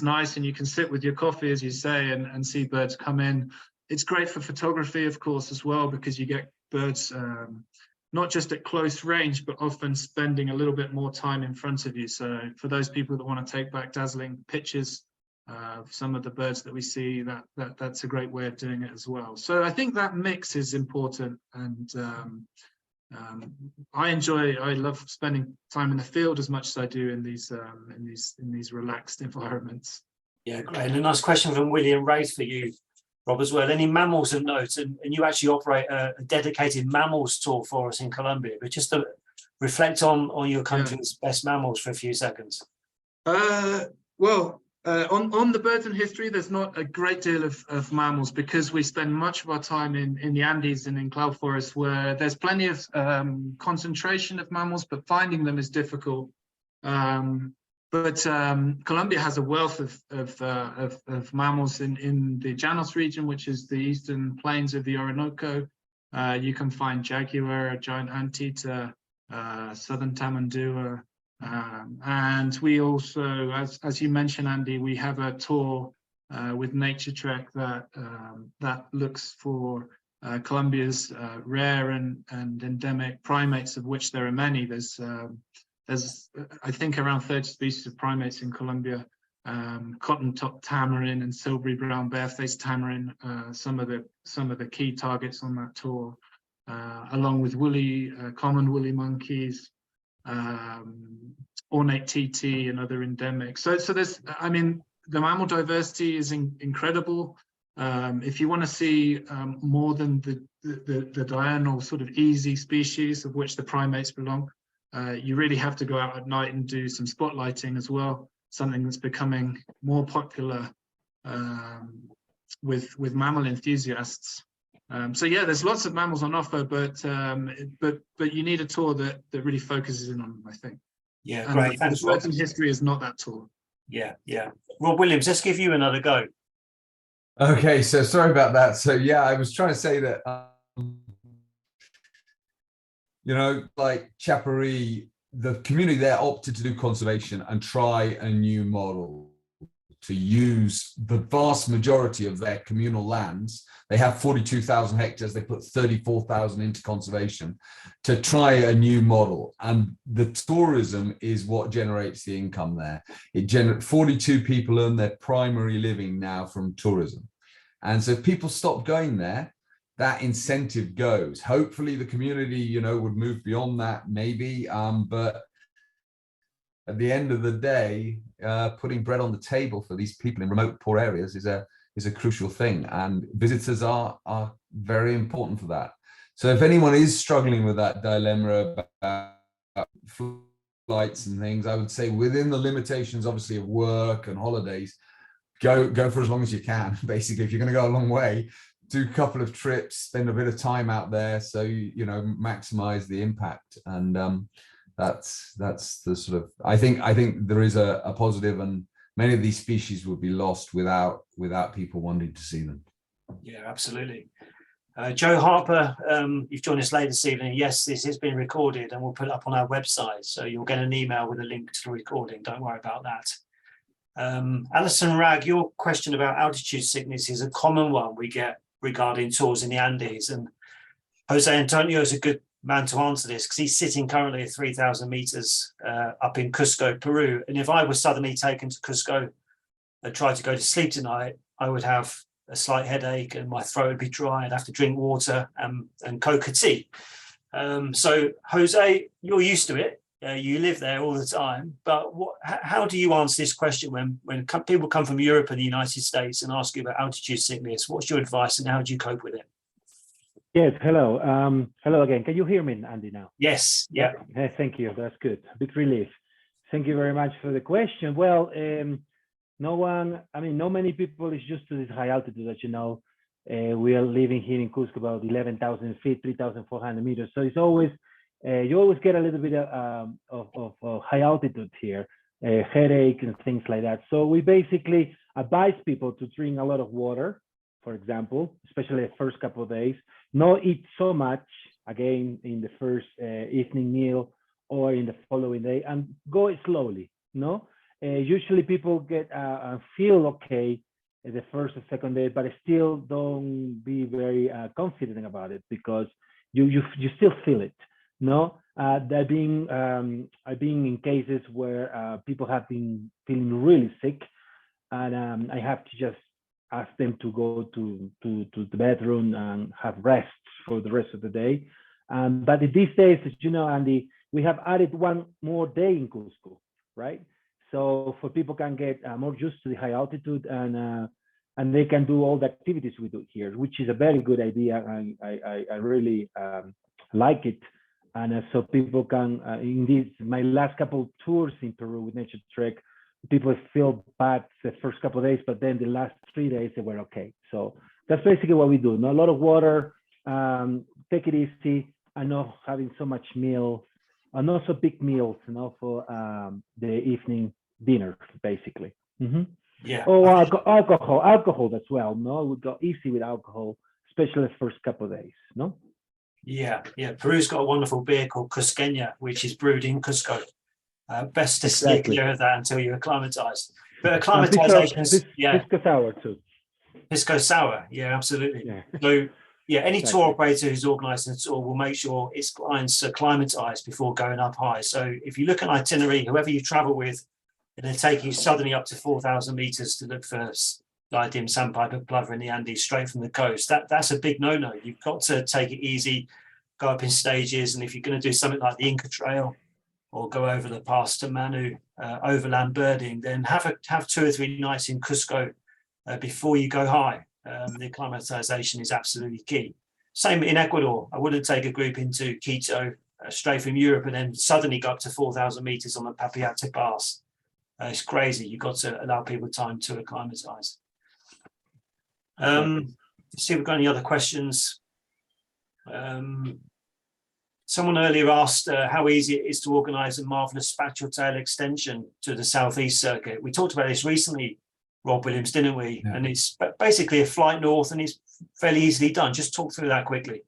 S5: nice, and you can sit with your coffee, as you say, and see birds come in. It's great for photography, of course, as well, because you get birds not just at close range, but often spending a little bit more time in front of you. So for those people that want to take back dazzling pictures of some of the birds that we see, that's a great way of doing it as well. So I think that mix is important, and I love spending time in the field as much as I do in these relaxed environments.
S1: Yeah, great. And a nice question from William Wraith for you, Rob, as well. Any mammals of note? And you actually operate a dedicated mammals tour for us in Colombia, but just to reflect on your country's best mammals for a few seconds.
S5: On the birds and history, there's not a great deal of mammals, because we spend much of our time in the Andes and in cloud forests, where there's plenty of concentration of mammals, but finding them is difficult. But Colombia has a wealth of mammals in the Llanos region, which is the eastern plains of the Orinoco. You can find jaguar, giant anteater, southern tamandua. And we also, as you mentioned, Andy, we have a tour with Naturetrek that looks for Colombia's rare and endemic primates, of which there are many. There's I think around 30 species of primates in Colombia. Cotton-top tamarin and silvery brown barefaced tamarin, some of the key targets on that tour, along with common woolly monkeys, ornate TT and other endemics. So there's, the mammal diversity is incredible. If you want to see more than the diurnal sort of easy species, of which the primates belong, you really have to go out at night and do some spotlighting as well. something that's becoming more popular with mammal enthusiasts. So yeah, there's lots of mammals on offer, but you need a tour that really focuses in on them, I think.
S1: Yeah,
S5: And
S1: great. Thanks,
S5: the
S1: Rob.
S5: Birds in History is not that tour.
S1: Yeah, yeah. Rob Williams, let's give you another go.
S4: Okay, so sorry about that. So yeah, I was trying to say that, like Chapari, the community there opted to do conservation and try a new model to use the vast majority of their communal lands. They have 42,000 hectares. They put 34,000 into conservation to try a new model. And the tourism is what generates the income there. 42 people earn their primary living now from tourism. And so if people stop going there, that incentive goes. Hopefully the community, would move beyond that maybe, but at the end of the day, putting bread on the table for these people in remote, poor areas is a crucial thing, and visitors are very important for that. So if anyone is struggling with that dilemma about flights and things, I would say within the limitations, obviously, of work and holidays, go for as long as you can. Basically, if you're going to go a long way, do a couple of trips, spend a bit of time out there, so you maximize the impact. And that's the sort of, I think there is a positive, and many of these species would be lost without people wanting to see them.
S1: Yeah, absolutely. Joe Harper, you've joined us late this evening. Yes, this has been recorded and we'll put it up on our website, so you'll get an email with a link to the recording. Don't worry about that. Alison Ragg, your question about altitude sickness is a common one we get regarding tours in the Andes, and Jose Antonio is a good man to answer this because he's sitting currently at 3,000 meters up in Cusco, Peru. And if I was suddenly taken to Cusco and tried to go to sleep tonight, I would have a slight headache and my throat would be dry. I'd have to drink water and coca tea. So Jose, you're used to it. You live there all the time. But how do you answer this question when people come from Europe and the United States and ask you about altitude sickness? What's your advice and how do you cope with it?
S6: Yes, hello. Hello again. Can you hear me, Andy, now?
S1: Yes, yeah.
S6: Thank you. That's good. Big relief. Thank you very much for the question. Well, not many people is used to this high altitude, as you know. We are living here in Cusco about 11,000 feet, 3,400 meters. So it's always, you always get a little bit of high altitude here, headache and things like that. So we basically advise people to drink a lot of water, for example, especially the first couple of days. Not eat so much, again, in the first evening meal or in the following day, and go slowly, Usually people get feel okay the first or second day, but still don't be very confident about it because you still feel it, I've been in cases where people have been feeling really sick, and I have to just ask them to go to the bedroom and have rest for the rest of the day. But these days, as you know, Andy, we have added one more day in Cusco, right? So for people can get more used to the high altitude and they can do all the activities we do here, which is a very good idea. I really like it. And so people can, indeed, my last couple of tours in Peru with Naturetrek, people feel bad the first couple of days, but then the last 3 days they were okay. So that's basically what we do. A lot of water, take it easy, and not having so much meal, and not so big meals, for the evening dinner, basically. Mm-hmm.
S1: Yeah.
S6: Oh, alcohol as well. We go easy with alcohol, especially the first couple of days.
S1: Yeah. Peru's got a wonderful beer called Cusqueña, which is brewed in Cusco. Best to steer clear of that until you're acclimatized. But acclimatization is
S6: Pisco sour too.
S1: Pisco sour, yeah, absolutely.
S6: Yeah.
S1: So any tour operator who's organising a tour will make sure its clients are acclimatized before going up high. So if you look at an itinerary, whoever you travel with, it'll take you suddenly up to 4,000 meters to look for Diadem sandpiper plover in the Andes straight from the coast. That's a big no-no. You've got to take it easy, go up in stages, and if you're going to do something like the Inca Trail or go over the pass to Manu, overland birding, then have 2 or 3 nights in Cusco before you go high. The acclimatization is absolutely key. Same in Ecuador. I wouldn't take a group into Quito straight from Europe and then suddenly go up to 4,000 meters on the Papiate Pass. It's crazy. You've got to allow people time to acclimatize. See if we've got any other questions. Someone earlier asked how easy it is to organise a marvellous spatule tail extension to the Southeast Circuit. We talked about this recently, Rob Williams, didn't we?
S4: Yeah.
S1: And it's basically a flight north, and it's fairly easily done. Just talk through that quickly.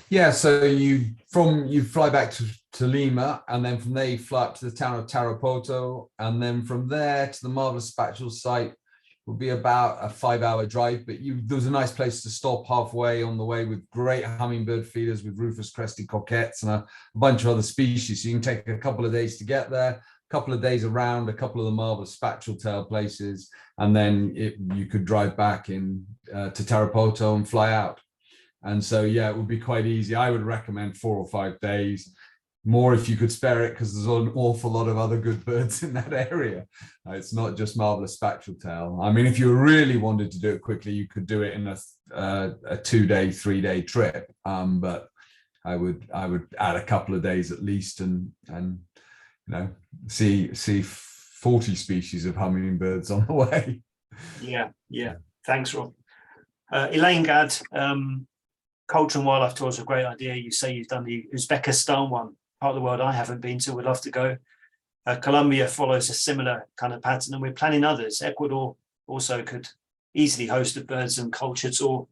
S4: Yeah, so you fly back to Lima, and then from there you fly up to the town of Tarapoto, and then from there to the marvelous spatule site would be about a 5-hour drive. But there's a nice place to stop halfway on the way with great hummingbird feeders with rufous crested coquettes and a bunch of other species. So you can take a couple of days to get there, a couple of days around a couple of the marvelous spatule tail places, and then you could drive back to Tarapoto and fly out. And so, yeah, it would be quite easy. I would recommend 4 or 5 days, more if you could spare it, because there's an awful lot of other good birds in that area. It's not just marvelous spatule tail. I mean, if you really wanted to do it quickly, you could do it in a 2-day, 3-day trip. But I would add a couple of days at least, and see 40 species of hummingbirds on the way.
S1: Yeah. Thanks, Rob. Elaine Gadd, Culture and Wildlife Tour is a great idea. You say you've done the Uzbekistan one, part of the world I haven't been to, would love to go. Colombia follows a similar kind of pattern, and we're planning others. Ecuador also could easily host a birds and culture tour.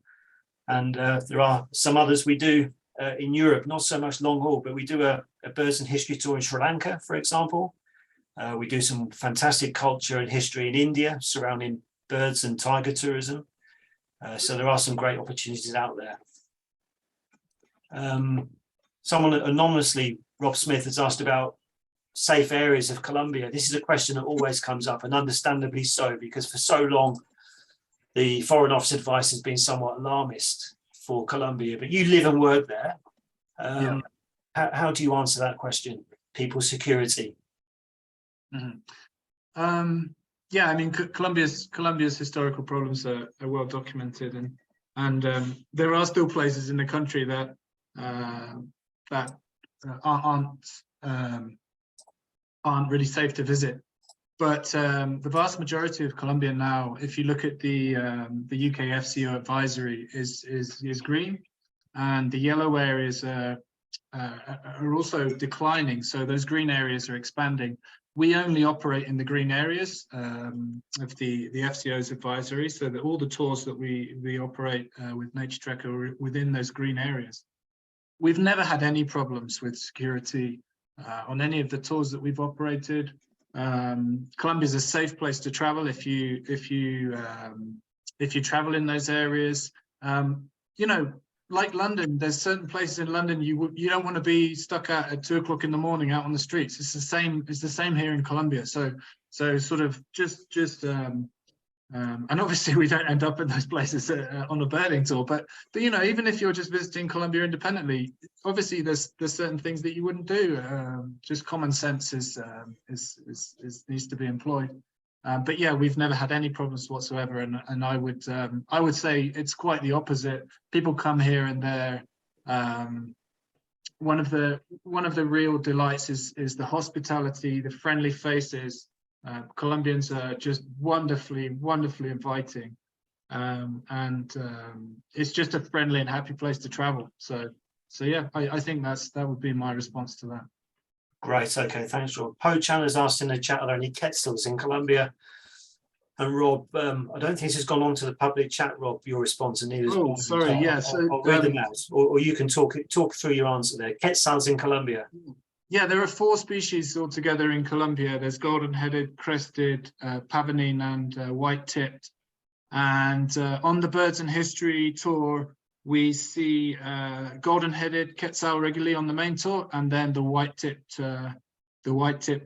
S1: And there are some others we do in Europe, not so much long haul, but we do a birds and history tour in Sri Lanka, for example. We do some fantastic culture and history in India surrounding birds and tiger tourism. So there are some great opportunities out there. Someone anonymously, Rob Smith, has asked about safe areas of Colombia. This is a question that always comes up, and understandably so, because for so long the Foreign Office advice has been somewhat alarmist for Colombia. But you live and work there. How do you answer that question? People's security.
S5: Yeah, I mean, Colombia's historical problems are well documented, and there are still places in the country that aren't really safe to visit. But the vast majority of Colombia now, if you look at the UK FCO advisory, is green, and the yellow areas are also declining. So those green areas are expanding. We only operate in the green areas of the FCO's advisory, so that all the tours that we operate with Naturetrek are within those green areas. We've never had any problems with security on any of the tours that we've operated. Colombia is a safe place to travel if you travel in those areas. Like London, there's certain places in London you don't want to be stuck at 2 o'clock in the morning out on the streets. It's the same here in Colombia. So sort of and obviously we don't end up in those places on a birding tour. But even if you're just visiting Colombia independently, obviously there's certain things that you wouldn't do. Just common sense needs to be employed. But yeah, we've never had any problems whatsoever, and I would say it's quite the opposite. People come here and they're one of the real delights is the hospitality, the friendly faces. Colombians are just wonderfully inviting, and it's just a friendly and happy place to travel. So yeah, I think that would be my response to that.
S1: Great. Okay. Thanks, Rob. Po Chan has asked in the chat, are there any quetzals in Colombia? And Rob, I don't think this has gone on to the public chat, Rob, your response. And
S5: oh, sorry. Yes.
S1: I'll read them out, or you can talk through your answer there. Quetzals in Colombia.
S5: Yeah, there are 4 species altogether in Colombia. There's golden-headed, crested, pavonine, and white-tipped. And on the Birds and History tour, we see golden-headed quetzal regularly on the main tour, and then the white-tipped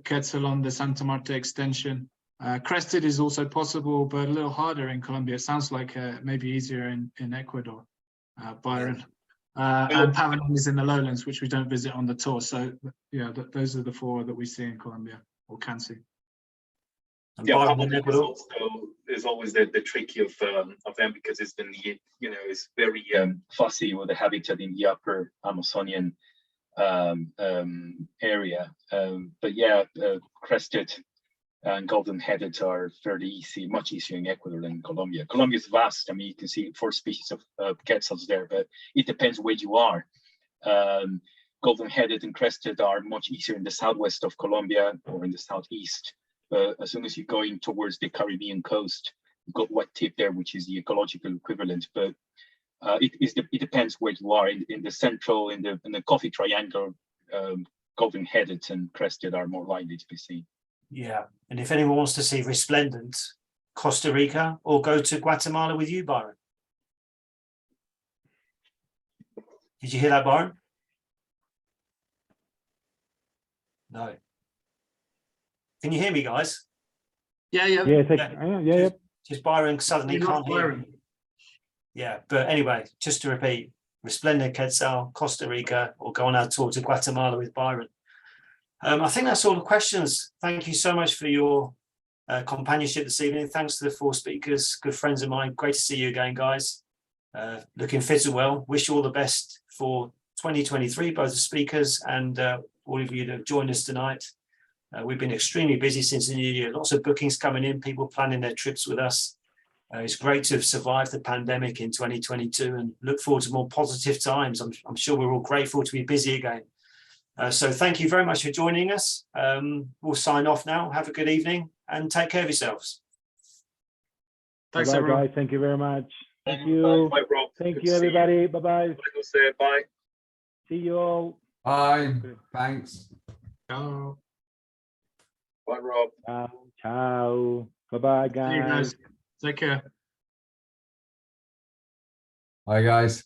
S5: quetzal on the Santa Marta extension. Crested is also possible, but a little harder in Colombia. It sounds like maybe easier in Ecuador, Byron. And pavonine is in the lowlands, which we don't visit on the tour. So yeah, those are the 4 that we see in Colombia, or can see.
S2: Yeah, pavonine is always the tricky of them, because it's it's very fussy with the habitat in the upper Amazonian area. But yeah, crested And golden-headed are fairly easy, much easier in Ecuador than Colombia. Colombia is vast. I mean, you can see 4 species of quetzals there, but it depends where you are. Golden-headed and crested are much easier in the southwest of Colombia or in the southeast. But as soon as you're going towards the Caribbean coast, you've got white tip there, which is the ecological equivalent. But it depends where you are. In the central, in the coffee triangle, golden-headed and crested are more likely to be seen.
S1: Yeah, and if anyone wants to see resplendent Costa Rica, or go to Guatemala with you, Byron. Did you hear that, Byron? No. Can you hear me, guys?
S5: Yeah, yeah.
S6: Yeah.
S1: Just Byron suddenly
S5: You're not
S1: can't hear
S5: Byron.
S1: me. Yeah, but anyway, just to repeat, resplendent quetzal, Costa Rica, or go on our tour to Guatemala with Byron. I think that's all the questions. Thank you so much for your companionship this evening. Thanks to the 4 speakers, good friends of mine. Great to see you again, guys. Looking fit and well. Wish you all the best for 2023, both the speakers and all of you that have joined us tonight. We've been extremely busy since the new year. Lots of bookings coming in, people planning their trips with us. It's great to have survived the pandemic in 2022 and look forward to more positive times. I'm sure we're all grateful to be busy again. So thank you very much for joining us. We'll sign off now. Have a good evening and take care of yourselves.
S5: Thanks,
S6: Bye,
S5: everyone.
S6: guys. Thank you very much. Thank you.
S2: Bye, Rob.
S6: Thank
S2: Good
S6: you,
S2: to see
S6: everybody. Bye-bye.
S2: Bye.
S6: See you all.
S4: Bye. Thanks.
S5: Ciao.
S2: Bye, Rob.
S6: Ciao. Ciao. Bye-bye,
S5: See you
S6: guys.
S5: guys. Take care.
S4: Bye, guys.